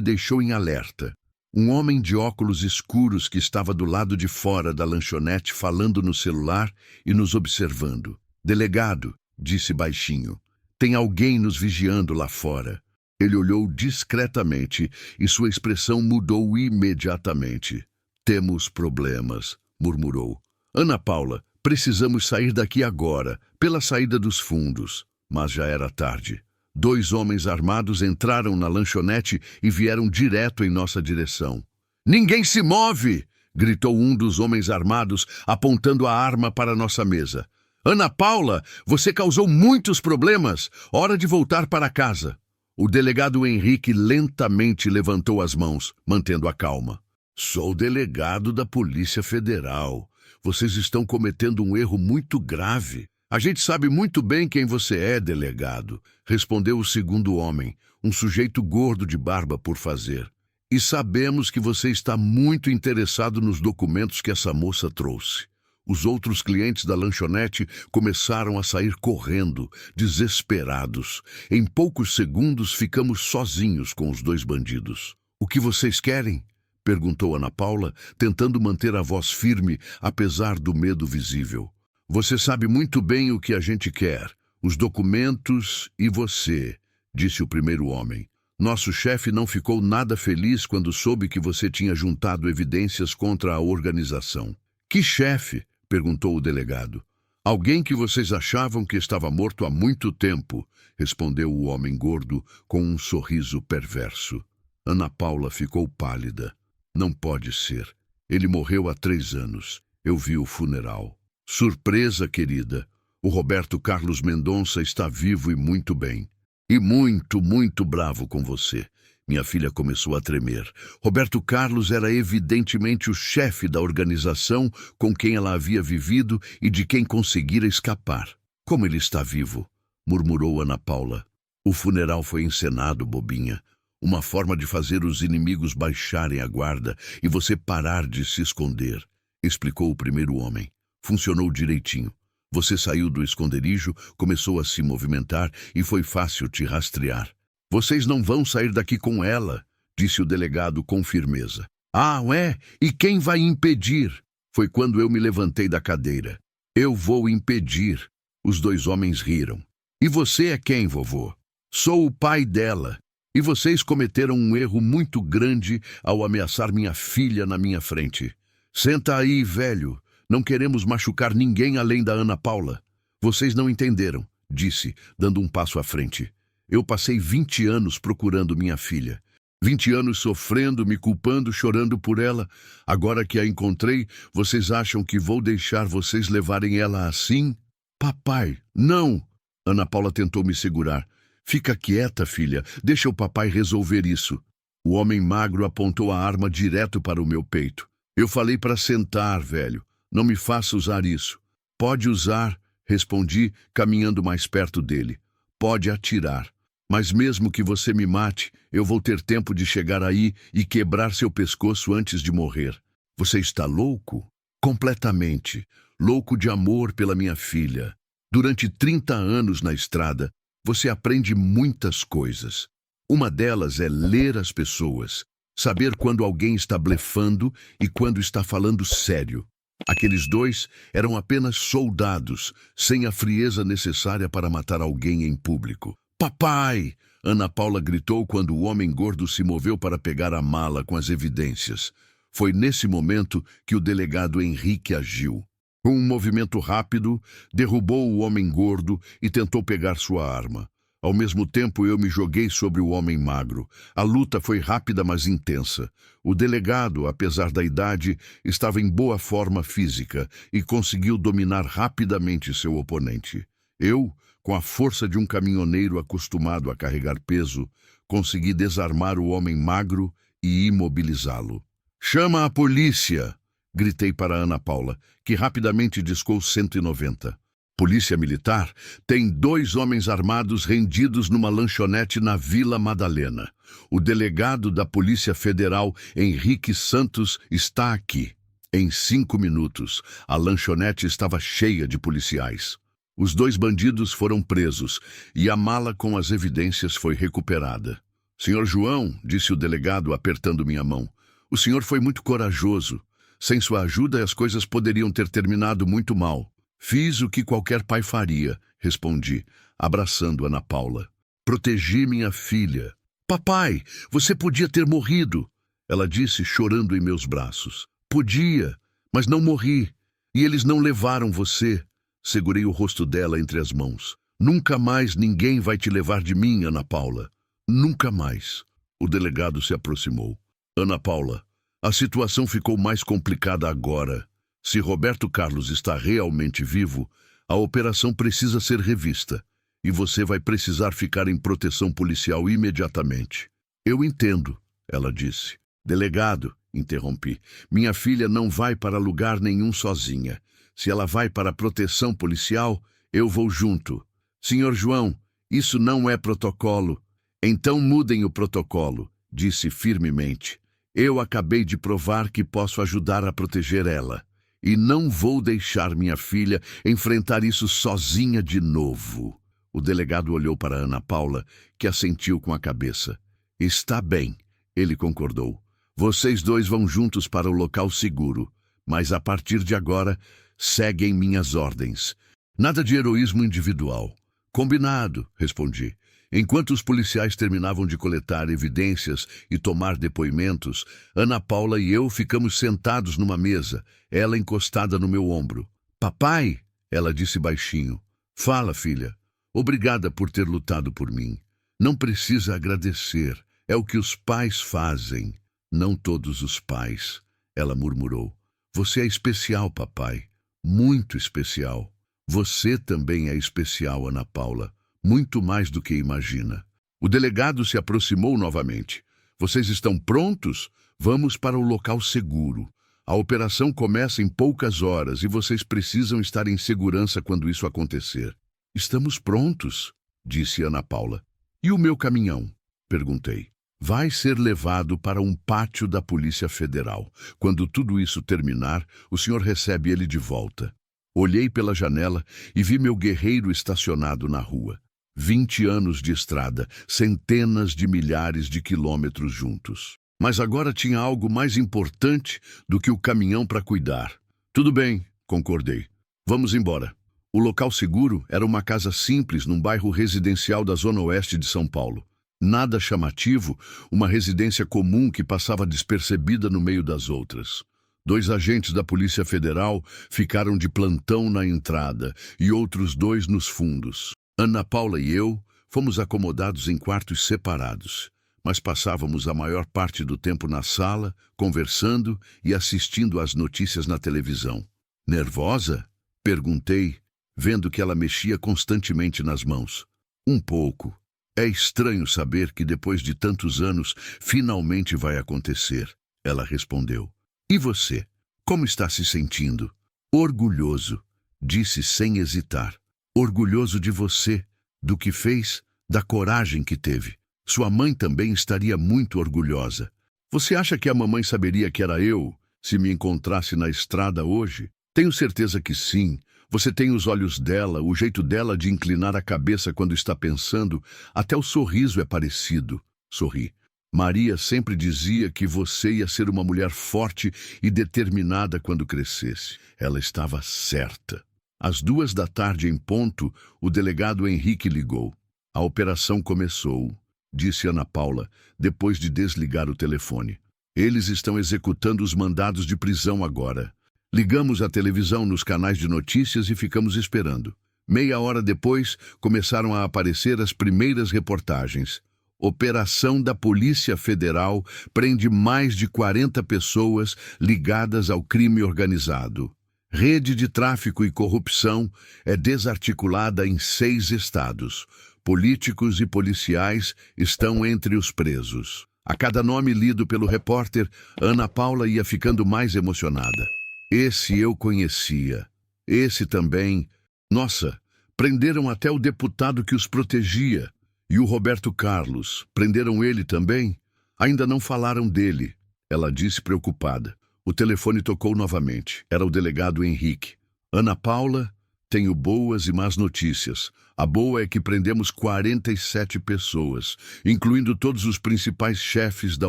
Speaker 1: deixou em alerta. Um homem de óculos escuros que estava do lado de fora da lanchonete falando no celular e nos observando. Delegado, disse baixinho, tem alguém nos vigiando lá fora. Ele olhou discretamente e sua expressão mudou imediatamente. Temos problemas, murmurou. Ana Paula, precisamos sair daqui agora, pela saída dos fundos. Mas já era tarde. 2 homens armados entraram na lanchonete e vieram direto em nossa direção. Ninguém se move! Gritou um dos homens armados, apontando a arma para nossa mesa. Ana Paula, você causou muitos problemas. Hora de voltar para casa. O delegado Henrique lentamente levantou as mãos, mantendo a calma. Sou delegado da Polícia Federal. Vocês estão cometendo um erro muito grave. A gente sabe muito bem quem você é, delegado, respondeu o segundo homem, um sujeito gordo de barba por fazer. E sabemos que você está muito interessado nos documentos que essa moça trouxe. Os outros clientes da lanchonete começaram a sair correndo, desesperados. Em poucos segundos ficamos sozinhos com os 2 bandidos. O que vocês querem? Perguntou Ana Paula, tentando manter a voz firme, apesar do medo visível. Você sabe muito bem o que a gente quer, os documentos e você, disse o primeiro homem. Nosso chefe não ficou nada feliz quando soube que você tinha juntado evidências contra a organização. Que chefe? Perguntou o delegado. Alguém que vocês achavam que estava morto há muito tempo, respondeu o homem gordo com um sorriso perverso. Ana Paula ficou pálida. Não pode ser. Ele morreu há 3 anos. Eu vi o funeral. Surpresa, querida. O Roberto Carlos Mendonça está vivo e muito bem. E muito, muito bravo com você. Minha filha começou a tremer. Roberto Carlos era evidentemente o chefe da organização com quem ela havia vivido e de quem conseguira escapar. Como ele está vivo? Murmurou Ana Paula. O funeral foi encenado, bobinha. Uma forma de fazer os inimigos baixarem a guarda e você parar de se esconder, explicou o primeiro homem. Funcionou direitinho. Você saiu do esconderijo, começou a se movimentar e foi fácil te rastrear. Vocês não vão sair daqui com ela, disse o delegado com firmeza. Ah, é? E quem vai impedir? Foi quando eu me levantei da cadeira. Eu vou impedir. Os 2 homens riram. E você é quem, vovô? Sou o pai dela. E vocês cometeram um erro muito grande ao ameaçar minha filha na minha frente. Senta aí, velho. Não queremos machucar ninguém além da Ana Paula. Vocês não entenderam, disse, dando um passo à frente. Eu passei 20 anos procurando minha filha. 20 anos sofrendo, me culpando, chorando por ela. Agora que a encontrei, vocês acham que vou deixar vocês levarem ela assim? Papai, não! Ana Paula tentou me segurar. Fica quieta, filha. Deixa o papai resolver isso. O homem magro apontou a arma direto para o meu peito. Eu falei para sentar, velho. Não me faça usar isso. Pode usar, respondi, caminhando mais perto dele. Pode atirar. Mas mesmo que você me mate, eu vou ter tempo de chegar aí e quebrar seu pescoço antes de morrer. Você está louco? Completamente. Louco de amor pela minha filha. Durante 30 anos na estrada, você aprende muitas coisas. Uma delas é ler as pessoas, saber quando alguém está blefando e quando está falando sério. Aqueles dois eram apenas soldados, sem a frieza necessária para matar alguém em público. Papai! Ana Paula gritou quando o homem gordo se moveu para pegar a mala com as evidências. Foi nesse momento que o delegado Henrique agiu. Com um movimento rápido, derrubou o homem gordo e tentou pegar sua arma. Ao mesmo tempo, eu me joguei sobre o homem magro. A luta foi rápida, mas intensa. O delegado, apesar da idade, estava em boa forma física e conseguiu dominar rapidamente seu oponente. Eu, com a força de um caminhoneiro acostumado a carregar peso, consegui desarmar o homem magro e imobilizá-lo. "Chama a polícia!" gritei para Ana Paula, que rapidamente discou 190. Polícia Militar tem 2 homens armados rendidos numa lanchonete na Vila Madalena. O delegado da Polícia Federal, Henrique Santos, está aqui. Em 5 minutos, a lanchonete estava cheia de policiais. Os 2 bandidos foram presos e a mala com as evidências foi recuperada. "Senhor João", disse o delegado apertando minha mão, "o senhor foi muito corajoso. Sem sua ajuda, as coisas poderiam ter terminado muito mal." "Fiz o que qualquer pai faria", respondi, abraçando Ana Paula. "Protegi minha filha." "Papai, você podia ter morrido", ela disse, chorando em meus braços. "Podia, mas não morri. E eles não levaram você." Segurei o rosto dela entre as mãos. "Nunca mais ninguém vai te levar de mim, Ana Paula. Nunca mais." O delegado se aproximou. "Ana Paula, a situação ficou mais complicada agora. Se Roberto Carlos está realmente vivo, a operação precisa ser revista. E você vai precisar ficar em proteção policial imediatamente." "Eu entendo", ela disse. "Delegado", interrompi, "minha filha não vai para lugar nenhum sozinha. Se ela vai para a proteção policial, eu vou junto." "Senhor João, isso não é protocolo." "Então mudem o protocolo", disse firmemente. "Eu acabei de provar que posso ajudar a proteger ela. E não vou deixar minha filha enfrentar isso sozinha de novo." O delegado olhou para Ana Paula, que assentiu com a cabeça. "Está bem", ele concordou. "Vocês 2 vão juntos para o local seguro, mas a partir de agora, seguem minhas ordens. Nada de heroísmo individual." "Combinado", respondi. Enquanto os policiais terminavam de coletar evidências e tomar depoimentos, Ana Paula e eu ficamos sentados numa mesa, ela encostada no meu ombro. "Papai", ela disse baixinho. "Fala, filha. Obrigada por ter lutado por mim. Não precisa agradecer. É o que os pais fazem." "Não todos os pais", ela murmurou. "Você é especial, papai. Muito especial." "Você também é especial, Ana Paula. Muito mais do que imagina." O delegado se aproximou novamente. "Vocês estão prontos? Vamos para o local seguro. A operação começa em poucas horas e vocês precisam estar em segurança quando isso acontecer." "Estamos prontos", disse Ana Paula. "E o meu caminhão?" perguntei. "Vai ser levado para um pátio da Polícia Federal. Quando tudo isso terminar, o senhor recebe ele de volta." Olhei pela janela e vi meu guerreiro estacionado na rua. 20 anos de estrada, centenas de milhares de quilômetros juntos. Mas agora tinha algo mais importante do que o caminhão para cuidar. "Tudo bem", concordei. "Vamos embora." O local seguro era uma casa simples num bairro residencial da zona oeste de São Paulo. Nada chamativo, uma residência comum que passava despercebida no meio das outras. 2 agentes da Polícia Federal ficaram de plantão na entrada e outros 2 nos fundos. Ana Paula e eu fomos acomodados em quartos separados, mas passávamos a maior parte do tempo na sala, conversando e assistindo às notícias na televisão. "Nervosa?" perguntei, vendo que ela mexia constantemente nas mãos. "Um pouco." É estranho saber que depois de tantos anos, finalmente vai acontecer, ela respondeu. E você? Como está se sentindo? Orgulhoso, disse sem hesitar. Orgulhoso de você, do que fez, da coragem que teve. Sua mãe também estaria muito orgulhosa. Você acha que a mamãe saberia que era eu, se me encontrasse na estrada hoje? Tenho certeza que sim. Você tem os olhos dela, o jeito dela de inclinar a cabeça quando está pensando, até o sorriso é parecido. Sorri. Maria sempre dizia que você ia ser uma mulher forte e determinada quando crescesse. Ela estava certa. Às 2 da tarde em ponto, o delegado Henrique ligou. A operação começou, disse Ana Paula, depois de desligar o telefone. Eles estão executando os mandados de prisão agora. Ligamos a televisão nos canais de notícias e ficamos esperando. Meia hora depois, começaram a aparecer as primeiras reportagens. Operação da Polícia Federal prende mais de 40 pessoas ligadas ao crime organizado. Rede de tráfico e corrupção é desarticulada em 6 estados. Políticos e policiais estão entre os presos. A cada nome lido pelo repórter, Ana Paula ia ficando mais emocionada. Esse eu conhecia. Esse também. Nossa, prenderam até o deputado que os protegia. E o Roberto Carlos. Prenderam ele também? Ainda não falaram dele, ela disse preocupada. O telefone tocou novamente. Era o delegado Henrique. Ana Paula, tenho boas e más notícias. A boa é que prendemos 47 pessoas, incluindo todos os principais chefes da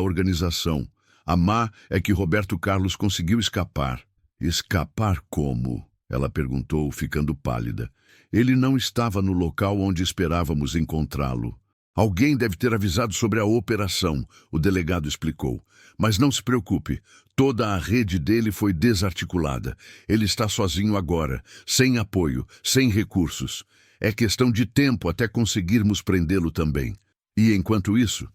Speaker 1: organização. A má é que Roberto Carlos conseguiu escapar. Escapar como? Ela perguntou, ficando pálida. Ele não estava no local onde esperávamos encontrá-lo. Alguém deve ter avisado sobre a operação, o delegado explicou. Mas não se preocupe, toda a rede dele foi desarticulada. Ele está sozinho agora, sem apoio, sem recursos. É questão de tempo até conseguirmos prendê-lo também. E enquanto isso,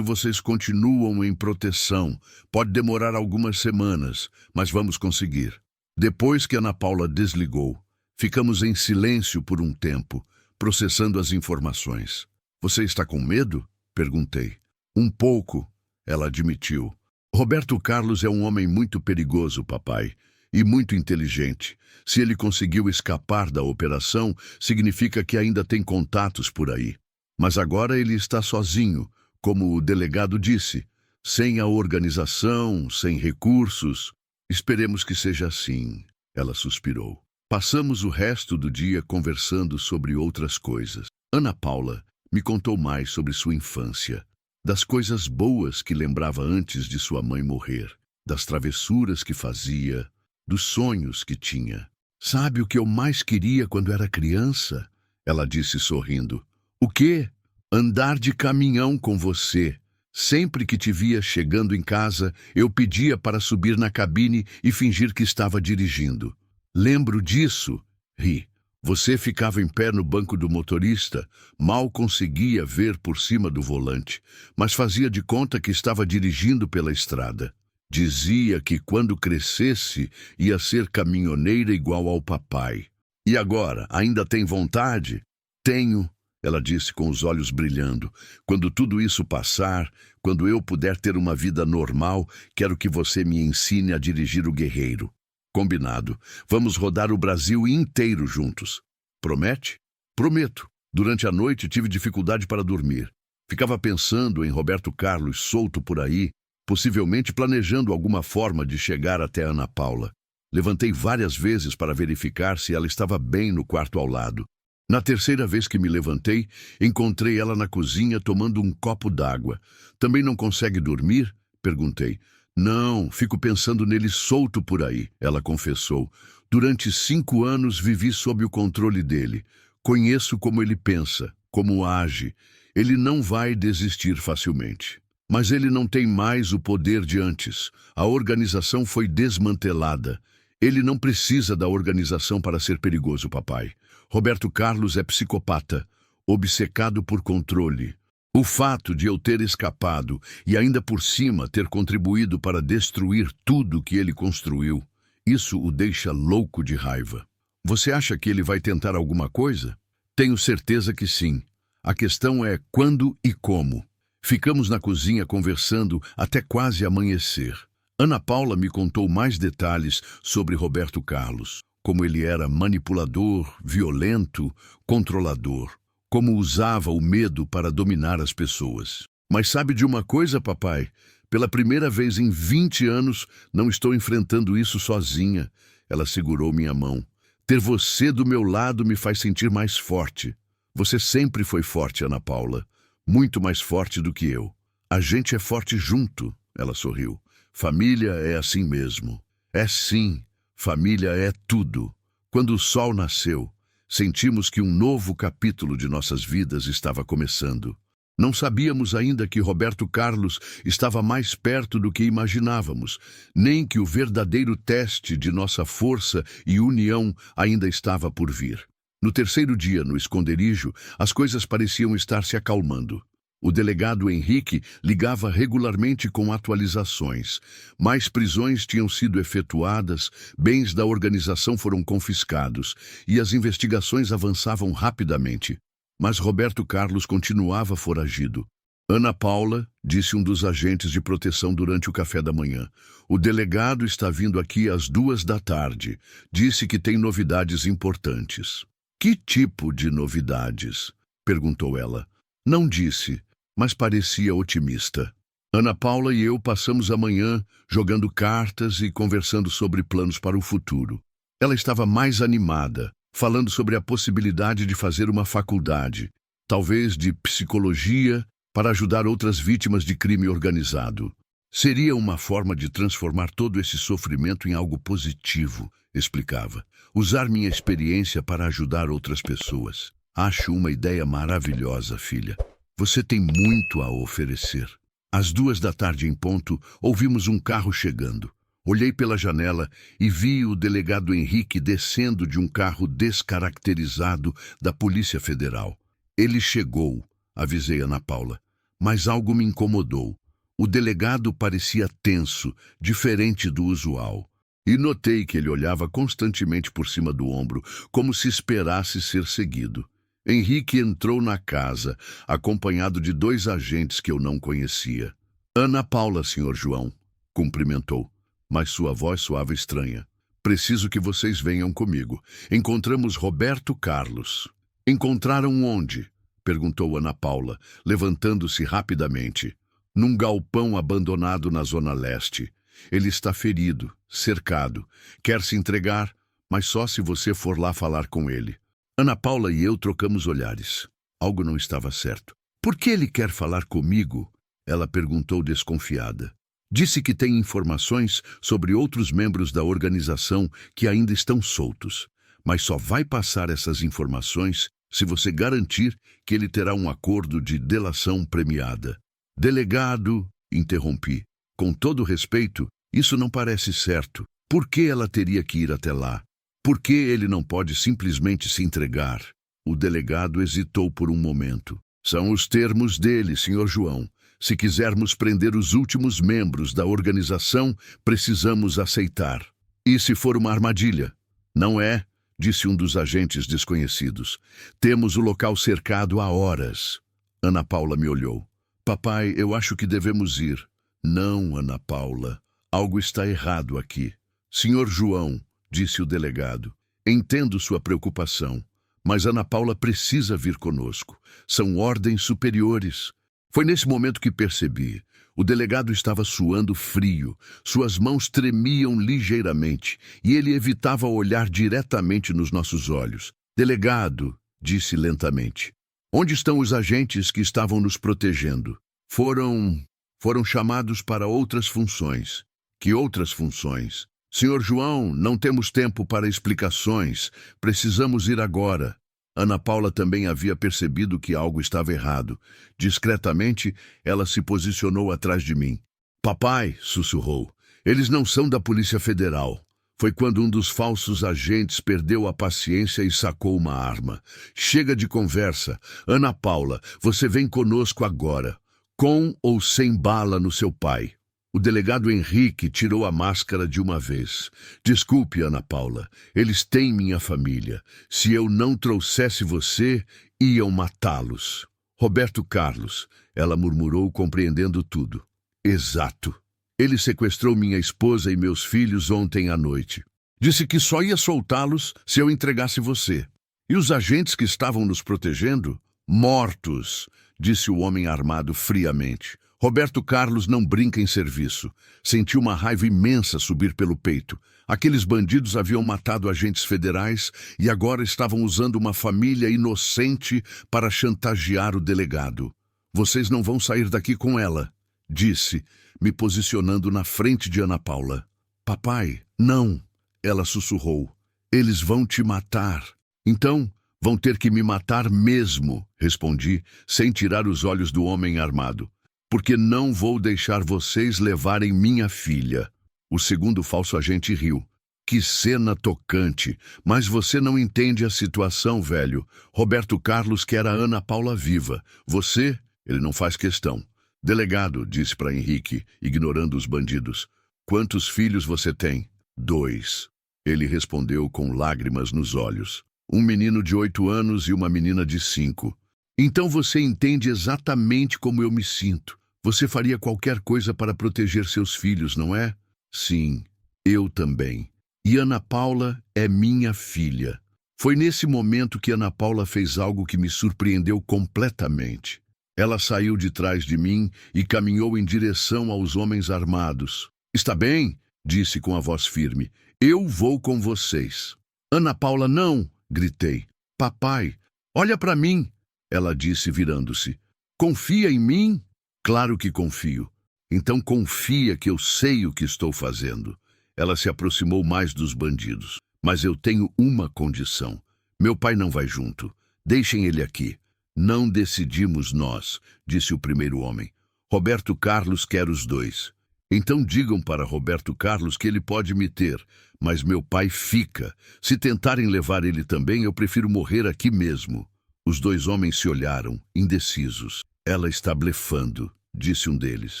Speaker 1: vocês continuam em proteção. Pode demorar algumas semanas, mas vamos conseguir. Depois que Ana Paula desligou, ficamos em silêncio por um tempo, processando as informações. Você está com medo? Perguntei. Um pouco, ela admitiu. Roberto Carlos é um homem muito perigoso, papai, e muito inteligente. Se ele conseguiu escapar da operação, significa que ainda tem contatos por aí. Mas agora ele está sozinho, como o delegado disse, sem a organização, sem recursos. Esperemos que seja assim, ela suspirou. Passamos o resto do dia conversando sobre outras coisas. Ana Paula me contou mais sobre sua infância, das coisas boas que lembrava antes de sua mãe morrer, das travessuras que fazia, dos sonhos que tinha. Sabe o que eu mais queria quando era criança? Ela disse sorrindo. O quê? Andar de caminhão com você. Sempre que te via chegando em casa, eu pedia para subir na cabine e fingir que estava dirigindo. Lembro disso, ri. Você ficava em pé no banco do motorista, mal conseguia ver por cima do volante, mas fazia de conta que estava dirigindo pela estrada. Dizia que quando crescesse ia ser caminhoneira igual ao papai. E agora, ainda tem vontade? Tenho, ela disse com os olhos brilhando. Quando tudo isso passar, quando eu puder ter uma vida normal, quero que você me ensine a dirigir o Guerreiro. Combinado. Vamos rodar o Brasil inteiro juntos. Promete? Prometo. Durante a noite tive dificuldade para dormir. Ficava pensando em Roberto Carlos solto por aí, possivelmente planejando alguma forma de chegar até Ana Paula. Levantei várias vezes para verificar se ela estava bem no quarto ao lado. Na terceira vez que me levantei, encontrei ela na cozinha tomando um copo d'água. Também não consegue dormir? Perguntei. Não, fico pensando nele solto por aí, ela confessou. Durante 5 anos vivi sob o controle dele. Conheço como ele pensa, como age. Ele não vai desistir facilmente. Mas ele não tem mais o poder de antes. A organização foi desmantelada. Ele não precisa da organização para ser perigoso, papai. Roberto Carlos é psicopata, obcecado por controle. O fato de eu ter escapado e ainda por cima ter contribuído para destruir tudo que ele construiu, isso o deixa louco de raiva. Você acha que ele vai tentar alguma coisa? Tenho certeza que sim. A questão é quando e como. Ficamos na cozinha conversando até quase amanhecer. Ana Paula me contou mais detalhes sobre Roberto Carlos, como ele era manipulador, violento, controlador, como usava o medo para dominar as pessoas. Mas sabe de uma coisa, papai? Pela primeira vez em 20 anos, não estou enfrentando isso sozinha. Ela segurou minha mão. Ter você do meu lado me faz sentir mais forte. Você sempre foi forte, Ana Paula. Muito mais forte do que eu. A gente é forte junto, ela sorriu. Família é assim mesmo. É sim, família é tudo. Quando o sol nasceu, sentimos que um novo capítulo de nossas vidas estava começando. Não sabíamos ainda que Roberto Carlos estava mais perto do que imaginávamos, nem que o verdadeiro teste de nossa força e união ainda estava por vir. No terceiro dia, no esconderijo, as coisas pareciam estar se acalmando. O delegado Henrique ligava regularmente com atualizações. Mais prisões tinham sido efetuadas, bens da organização foram confiscados e as investigações avançavam rapidamente. Mas Roberto Carlos continuava foragido. Ana Paula, disse um dos agentes de proteção durante o café da manhã. O delegado está vindo aqui às 14h. Disse que tem novidades importantes. Que tipo de novidades? Perguntou ela. Não disse, mas parecia otimista. Ana Paula e eu passamos a manhã jogando cartas e conversando sobre planos para o futuro. Ela estava mais animada, falando sobre a possibilidade de fazer uma faculdade, talvez de psicologia, para ajudar outras vítimas de crime organizado. Seria uma forma de transformar todo esse sofrimento em algo positivo, explicava. Usar minha experiência para ajudar outras pessoas. Acho uma ideia maravilhosa, filha. Você tem muito a oferecer. Às 14h em ponto, ouvimos um carro chegando. Olhei pela janela e vi o delegado Henrique descendo de um carro descaracterizado da Polícia Federal. Ele chegou, avisei Ana Paula, mas algo me incomodou. O delegado parecia tenso, diferente do usual. E notei que ele olhava constantemente por cima do ombro, como se esperasse ser seguido. Henrique entrou na casa, acompanhado de 2 agentes que eu não conhecia. Ana Paula, senhor João, cumprimentou, mas sua voz soava estranha. Preciso que vocês venham comigo. Encontramos Roberto Carlos. Encontraram onde? Perguntou Ana Paula, levantando-se rapidamente. Num galpão abandonado na Zona Leste. Ele está ferido, cercado. Quer se entregar, mas só se você for lá falar com ele. Ana Paula e eu trocamos olhares. Algo não estava certo. Por que ele quer falar comigo? Ela perguntou desconfiada. Disse que tem informações sobre outros membros da organização que ainda estão soltos, mas só vai passar essas informações se você garantir que ele terá um acordo de delação premiada. Delegado, interrompi. Com todo respeito, isso não parece certo. Por que ela teria que ir até lá? Por que ele não pode simplesmente se entregar? O delegado hesitou por um momento. São os termos dele, senhor João. Se quisermos prender os últimos membros da organização, precisamos aceitar. E se for uma armadilha? Não é, disse um dos agentes desconhecidos. Temos o local cercado há horas. Ana Paula me olhou. Papai, eu acho que devemos ir. Não, Ana Paula. Algo está errado aqui. Senhor João, disse o delegado, entendo sua preocupação, mas Ana Paula precisa vir conosco. São ordens superiores. Foi nesse momento que percebi. O delegado estava suando frio, suas mãos tremiam ligeiramente e ele evitava olhar diretamente nos nossos olhos. Delegado, disse lentamente, onde estão os agentes que estavam nos protegendo? Foram chamados para outras funções. Que outras funções? Senhor João, não temos tempo para explicações. Precisamos ir agora. Ana Paula também havia percebido que algo estava errado. Discretamente, ela se posicionou atrás de mim. Papai, sussurrou, eles não são da Polícia Federal. Foi quando um dos falsos agentes perdeu a paciência e sacou uma arma. Chega de conversa. Ana Paula, você vem conosco agora. Com ou sem bala no seu pai. O delegado Henrique tirou a máscara de uma vez. Desculpe, Ana Paula, eles têm minha família. Se eu não trouxesse você, iam matá-los. Roberto Carlos, ela murmurou, compreendendo tudo. Exato. Ele sequestrou minha esposa e meus filhos ontem à noite. Disse que só ia soltá-los se eu entregasse você. E os agentes que estavam nos protegendo? Mortos, disse o homem armado friamente. Roberto Carlos não brinca em serviço. Sentiu uma raiva imensa subir pelo peito. Aqueles bandidos haviam matado agentes federais e agora estavam usando uma família inocente para chantagear o delegado. Vocês não vão sair daqui com ela, disse, me posicionando na frente de Ana Paula. Papai, não, ela sussurrou. Eles vão te matar. Então, vão ter que me matar mesmo, respondi, sem tirar os olhos do homem armado. Porque não vou deixar vocês levarem minha filha. O segundo falso agente riu. Que cena tocante, mas você não entende a situação, velho. Roberto Carlos quer a Ana Paula viva. Você, ele não faz questão. Delegado, disse para Henrique, ignorando os bandidos. Quantos filhos você tem? 2. Ele respondeu com lágrimas nos olhos. Um menino de 8 anos e uma menina de 5. Então você entende exatamente como eu me sinto. Você faria qualquer coisa para proteger seus filhos, não é? Sim, eu também. E Ana Paula é minha filha. Foi nesse momento que Ana Paula fez algo que me surpreendeu completamente. Ela saiu de trás de mim e caminhou em direção aos homens armados. Está bem, disse com a voz firme. Eu vou com vocês. Ana Paula, não, gritei. Papai, olha para mim, ela disse virando-se. Confia em mim? Claro que confio. Então confia que eu sei o que estou fazendo. Ela se aproximou mais dos bandidos. Mas eu tenho uma condição. Meu pai não vai junto. Deixem ele aqui. Não decidimos nós, disse o primeiro homem. Roberto Carlos quer os 2. Então digam para Roberto Carlos que ele pode me ter, mas meu pai fica. Se tentarem levar ele também, eu prefiro morrer aqui mesmo. Os 2 homens se olharam, indecisos. Ela está blefando, disse um deles.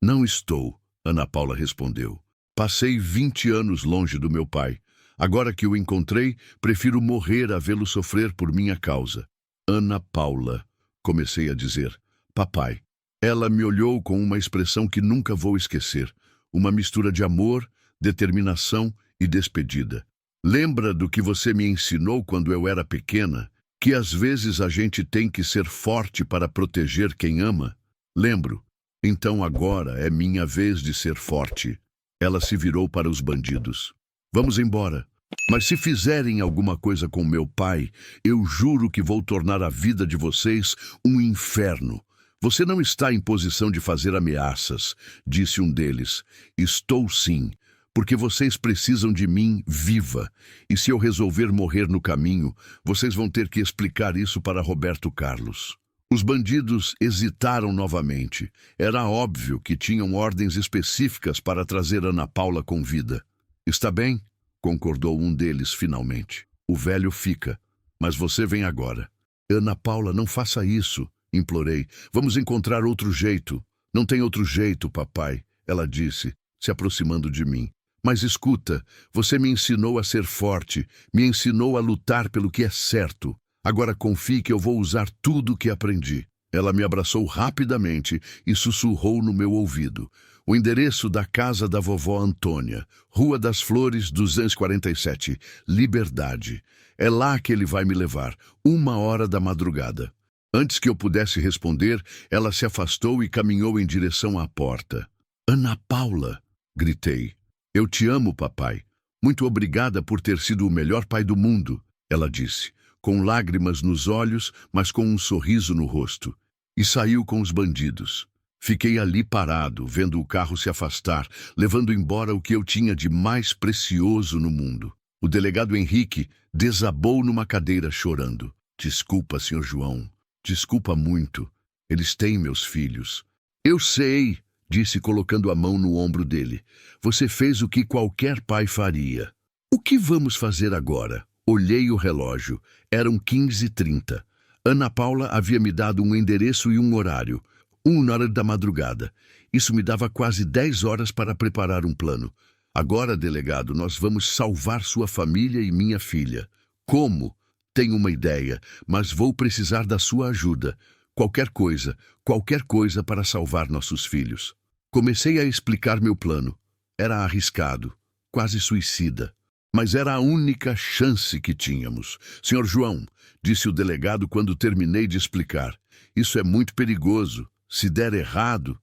Speaker 1: Não estou, Ana Paula respondeu. Passei 20 anos longe do meu pai. Agora que o encontrei, prefiro morrer a vê-lo sofrer por minha causa. Ana Paula, comecei a dizer. Papai. Ela me olhou com uma expressão que nunca vou esquecer. Uma mistura de amor, determinação e despedida. Lembra do que você me ensinou quando eu era pequena? Que às vezes a gente tem que ser forte para proteger quem ama? Lembro. Então agora é minha vez de ser forte. Ela se virou para os bandidos. Vamos embora. Mas se fizerem alguma coisa com meu pai, eu juro que vou tornar a vida de vocês um inferno. Você não está em posição de fazer ameaças, disse um deles. Estou sim, porque vocês precisam de mim viva. E se eu resolver morrer no caminho, vocês vão ter que explicar isso para Roberto Carlos. Os bandidos hesitaram novamente. Era óbvio que tinham ordens específicas para trazer Ana Paula com vida. Está bem, concordou um deles finalmente. O velho fica, mas você vem agora. Ana Paula, não faça isso, implorei. Vamos encontrar outro jeito. Não tem outro jeito, papai, ela disse, se aproximando de mim. Mas escuta, você me ensinou a ser forte, me ensinou a lutar pelo que é certo. Agora confie que eu vou usar tudo o que aprendi. Ela me abraçou rapidamente e sussurrou no meu ouvido. O endereço da casa da vovó Antônia, Rua das Flores, 247, Liberdade. É lá que ele vai me levar, 1h da madrugada. Antes que eu pudesse responder, ela se afastou e caminhou em direção à porta. Ana Paula, gritei. Eu te amo, papai. Muito obrigada por ter sido o melhor pai do mundo, ela disse, com lágrimas nos olhos, mas com um sorriso no rosto. E saiu com os bandidos. Fiquei ali parado, vendo o carro se afastar, levando embora o que eu tinha de mais precioso no mundo. O delegado Henrique desabou numa cadeira chorando. Desculpa, senhor João. Desculpa muito. Eles têm meus filhos. Eu sei, disse colocando a mão no ombro dele. Você fez o que qualquer pai faria. O que vamos fazer agora? Olhei o relógio. Eram 15h30. Ana Paula havia me dado um endereço e um horário. 1h da madrugada. Isso me dava quase 10 horas para preparar um plano. Agora, delegado, nós vamos salvar sua família e minha filha. Como? Tenho uma ideia, mas vou precisar da sua ajuda. qualquer coisa para salvar nossos filhos. Comecei a explicar meu plano. Era arriscado, quase suicida. Mas era a única chance que tínhamos. Senhor João, disse o delegado quando terminei de explicar, isso é muito perigoso. Se der errado,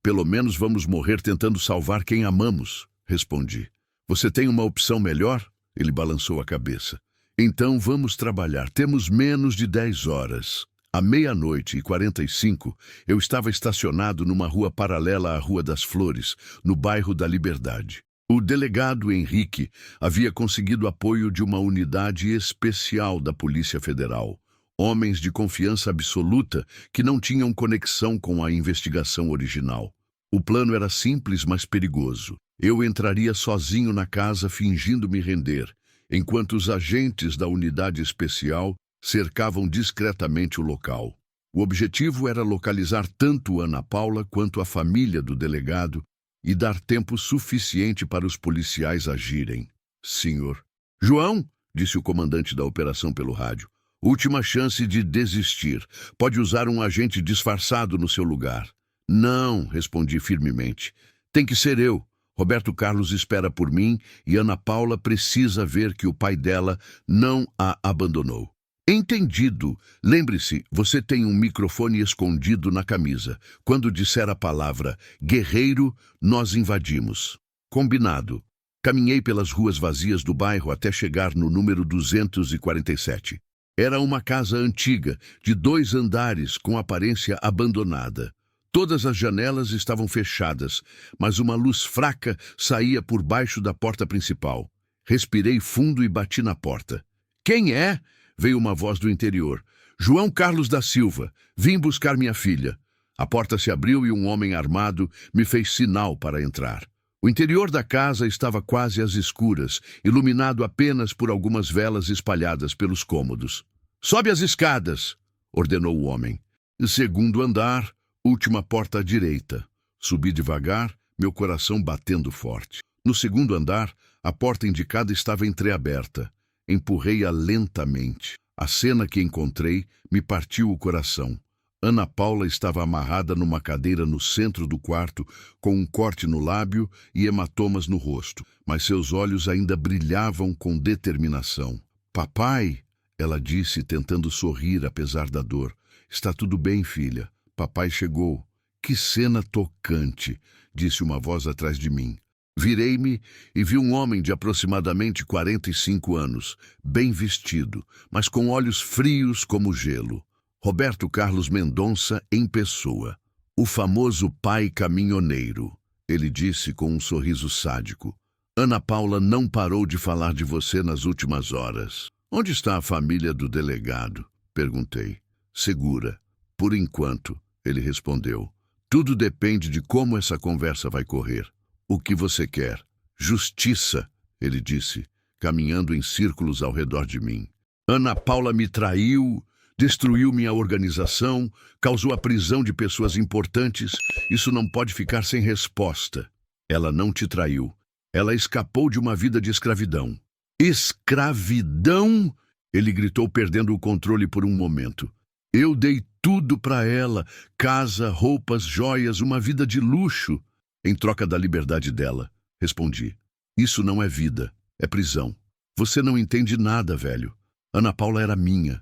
Speaker 1: pelo menos vamos morrer tentando salvar quem amamos, respondi. Você tem uma opção melhor? Ele balançou a cabeça. Então vamos trabalhar. Temos menos de 10 horas. À 00:45, eu estava estacionado numa rua paralela à Rua das Flores, no bairro da Liberdade. O delegado Henrique havia conseguido apoio de uma unidade especial da Polícia Federal. Homens de confiança absoluta que não tinham conexão com a investigação original. O plano era simples, mas perigoso. Eu entraria sozinho na casa fingindo me render, enquanto os agentes da unidade especial cercavam discretamente o local. O objetivo era localizar tanto Ana Paula quanto a família do delegado e dar tempo suficiente para os policiais agirem. Senhor. João, disse o comandante da operação pelo rádio, última chance de desistir. Pode usar um agente disfarçado no seu lugar. Não, respondi firmemente. Tem que ser eu. Roberto Carlos espera por mim e Ana Paula precisa ver que o pai dela não a abandonou. Entendido. Lembre-se, você tem um microfone escondido na camisa. Quando disser a palavra guerreiro, nós invadimos. Combinado. Caminhei pelas ruas vazias do bairro até chegar no número 247. Era uma casa antiga, de 2 andares, com aparência abandonada. Todas as janelas estavam fechadas, mas uma luz fraca saía por baixo da porta principal. Respirei fundo e bati na porta. Quem é? Veio uma voz do interior. João Carlos da Silva, vim buscar minha filha. A porta se abriu e um homem armado me fez sinal para entrar. O interior da casa estava quase às escuras, iluminado apenas por algumas velas espalhadas pelos cômodos. Sobe as escadas, ordenou o homem. Segundo andar, última porta à direita. Subi devagar, meu coração batendo forte. No segundo andar, a porta indicada estava entreaberta. Empurrei-a lentamente. A cena que encontrei me partiu o coração. Ana Paula estava amarrada numa cadeira no centro do quarto, com um corte no lábio e hematomas no rosto, mas seus olhos ainda brilhavam com determinação. Papai, ela disse, tentando sorrir apesar da dor. Está tudo bem, filha. Papai chegou. Que cena tocante, disse uma voz atrás de mim. Virei-me e vi um homem de aproximadamente 45 anos, bem vestido, mas com olhos frios como gelo. Roberto Carlos Mendonça em pessoa. O famoso pai caminhoneiro, ele disse com um sorriso sádico. Ana Paula não parou de falar de você nas últimas horas. Onde está a família do delegado? Perguntei. Segura. Por enquanto, ele respondeu. Tudo depende de como essa conversa vai correr. O que você quer? Justiça, ele disse, caminhando em círculos ao redor de mim. Ana Paula me traiu, destruiu minha organização, causou a prisão de pessoas importantes. Isso não pode ficar sem resposta. Ela não te traiu. Ela escapou de uma vida de escravidão. Escravidão? Ele gritou, perdendo o controle por um momento. Eu dei tudo para ela, casa, roupas, joias, uma vida de luxo. Em troca da liberdade dela, respondi. Isso não é vida, é prisão. Você não entende nada, velho. Ana Paula era minha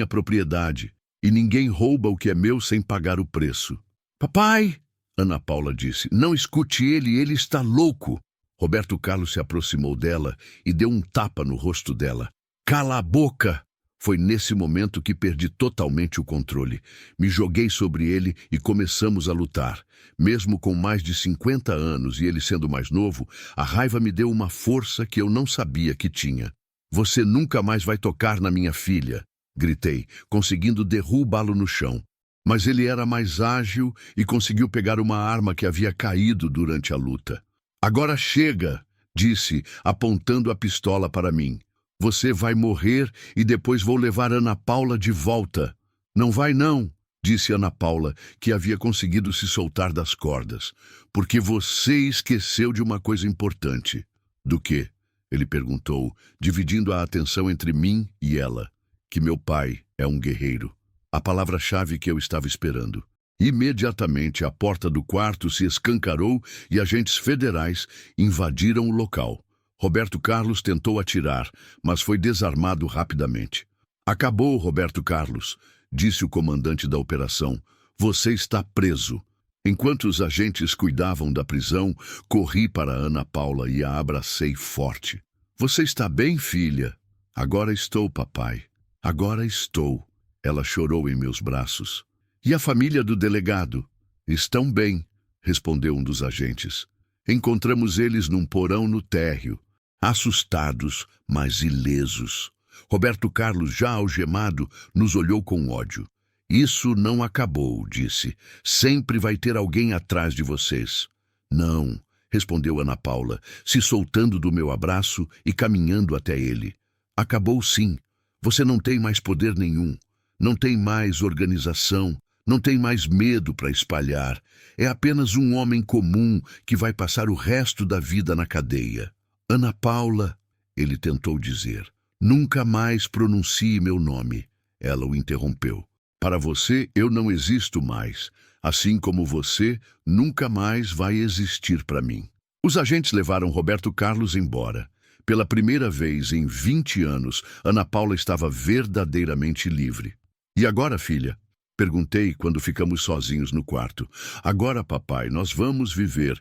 Speaker 1: propriedade, e ninguém rouba o que é meu sem pagar o preço. Papai, Ana Paula disse, não escute ele está louco. Roberto Carlos se aproximou dela e deu um tapa no rosto dela. Cala a boca! Foi nesse momento que perdi totalmente o controle. Me joguei sobre ele e começamos a lutar. Mesmo com mais de 50 anos e ele sendo mais novo, a raiva me deu uma força que eu não sabia que tinha. Você nunca mais vai tocar na minha filha, gritei, conseguindo derrubá-lo no chão. Mas ele era mais ágil e conseguiu pegar uma arma que havia caído durante a luta. Agora chega, disse, apontando a pistola para mim. Você vai morrer e depois vou levar Ana Paula de volta. Não vai não, disse Ana Paula, que havia conseguido se soltar das cordas. Porque você esqueceu de uma coisa importante. Do quê? Ele perguntou, dividindo a atenção entre mim e ela. Que meu pai é um guerreiro. A palavra-chave que eu estava esperando. Imediatamente a porta do quarto se escancarou e agentes federais invadiram o local. Roberto Carlos tentou atirar, mas foi desarmado rapidamente. "Acabou, Roberto Carlos", disse o comandante da operação. "Você está preso." Enquanto os agentes cuidavam da prisão, corri para Ana Paula e a abracei forte. "Você está bem, filha?" "Agora estou, papai. Agora estou." Ela chorou em meus braços. "E a família do delegado?" "Estão bem", respondeu um dos agentes. "Encontramos eles num porão no térreo, assustados, mas ilesos." Roberto Carlos, já algemado, nos olhou com ódio. "Isso não acabou", disse. "Sempre vai ter alguém atrás de vocês." "Não", respondeu Ana Paula, se soltando do meu abraço e caminhando até ele. "Acabou sim. Você não tem mais poder nenhum. Não tem mais organização. Não tem mais medo para espalhar. É apenas um homem comum que vai passar o resto da vida na cadeia." "Ana Paula", ele tentou dizer. "Nunca mais pronuncie meu nome." Ela o interrompeu. "Para você, eu não existo mais, assim como você nunca mais vai existir para mim." Os agentes levaram Roberto Carlos embora. Pela primeira vez em 20 anos, Ana Paula estava verdadeiramente livre. "E agora, filha?" perguntei quando ficamos sozinhos no quarto. "Agora, papai, nós vamos viver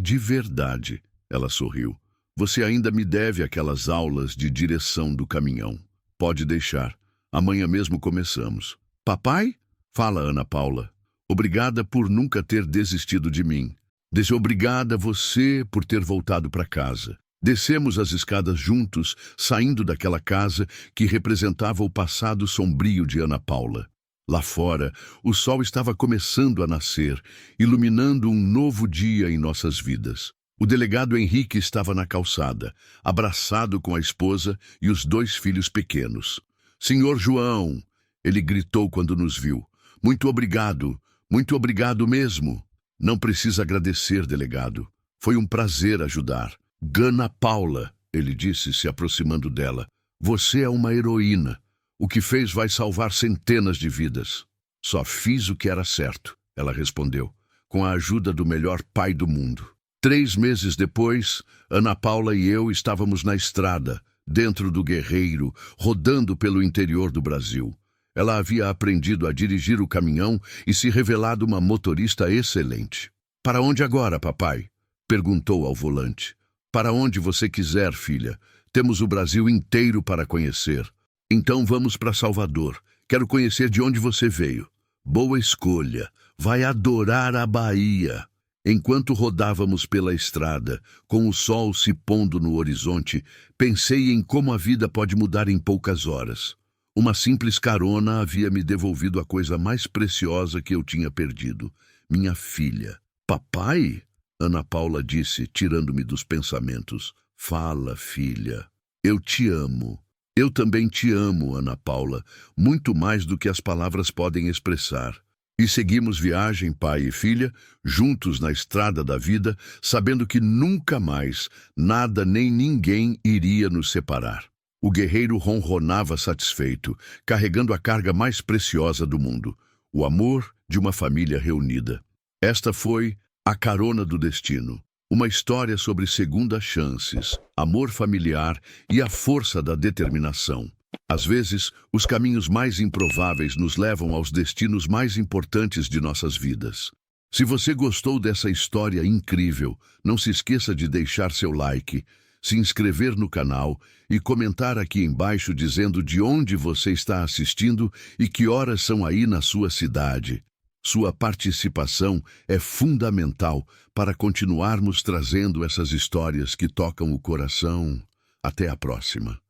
Speaker 1: de verdade." Ela sorriu. "Você ainda me deve aquelas aulas de direção do caminhão." "Pode deixar. Amanhã mesmo começamos." "Papai?" "Fala, Ana Paula." "Obrigada por nunca ter desistido de mim." "Obrigada a você por ter voltado para casa." Descemos as escadas juntos, saindo daquela casa que representava o passado sombrio de Ana Paula. Lá fora, o sol estava começando a nascer, iluminando um novo dia em nossas vidas. O delegado Henrique estava na calçada, abraçado com a esposa e os 2 filhos pequenos. "Senhor João", ele gritou quando nos viu. Muito obrigado mesmo." "Não precisa agradecer, delegado. Foi um prazer ajudar." "Ana Paula", ele disse, se aproximando dela. "Você é uma heroína. O que fez vai salvar centenas de vidas." "Só fiz o que era certo", ela respondeu, "com a ajuda do melhor pai do mundo." 3 meses depois, Ana Paula e eu estávamos na estrada, dentro do Guerreiro, rodando pelo interior do Brasil. Ela havia aprendido a dirigir o caminhão e se revelado uma motorista excelente. "Para onde agora, papai?" perguntou ao volante. "Para onde você quiser, filha. Temos o Brasil inteiro para conhecer." "Então vamos para Salvador. Quero conhecer de onde você veio." "Boa escolha. Vai adorar a Bahia." Enquanto rodávamos pela estrada, com o sol se pondo no horizonte, pensei em como a vida pode mudar em poucas horas. Uma simples carona havia me devolvido a coisa mais preciosa que eu tinha perdido: minha filha. "Papai?" Ana Paula disse, tirando-me dos pensamentos. "Fala, filha. Eu te amo." "Eu também te amo, Ana Paula, muito mais do que as palavras podem expressar." E seguimos viagem, pai e filha, juntos na estrada da vida, sabendo que nunca mais nada nem ninguém iria nos separar. O guerreiro ronronava satisfeito, carregando a carga mais preciosa do mundo: o amor de uma família reunida. Esta foi A Carona do Destino, uma história sobre segundas chances, amor familiar e a força da determinação. Às vezes, os caminhos mais improváveis nos levam aos destinos mais importantes de nossas vidas. Se você gostou dessa história incrível, não se esqueça de deixar seu like, se inscrever no canal e comentar aqui embaixo dizendo de onde você está assistindo e que horas são aí na sua cidade. Sua participação é fundamental para continuarmos trazendo essas histórias que tocam o coração. Até a próxima.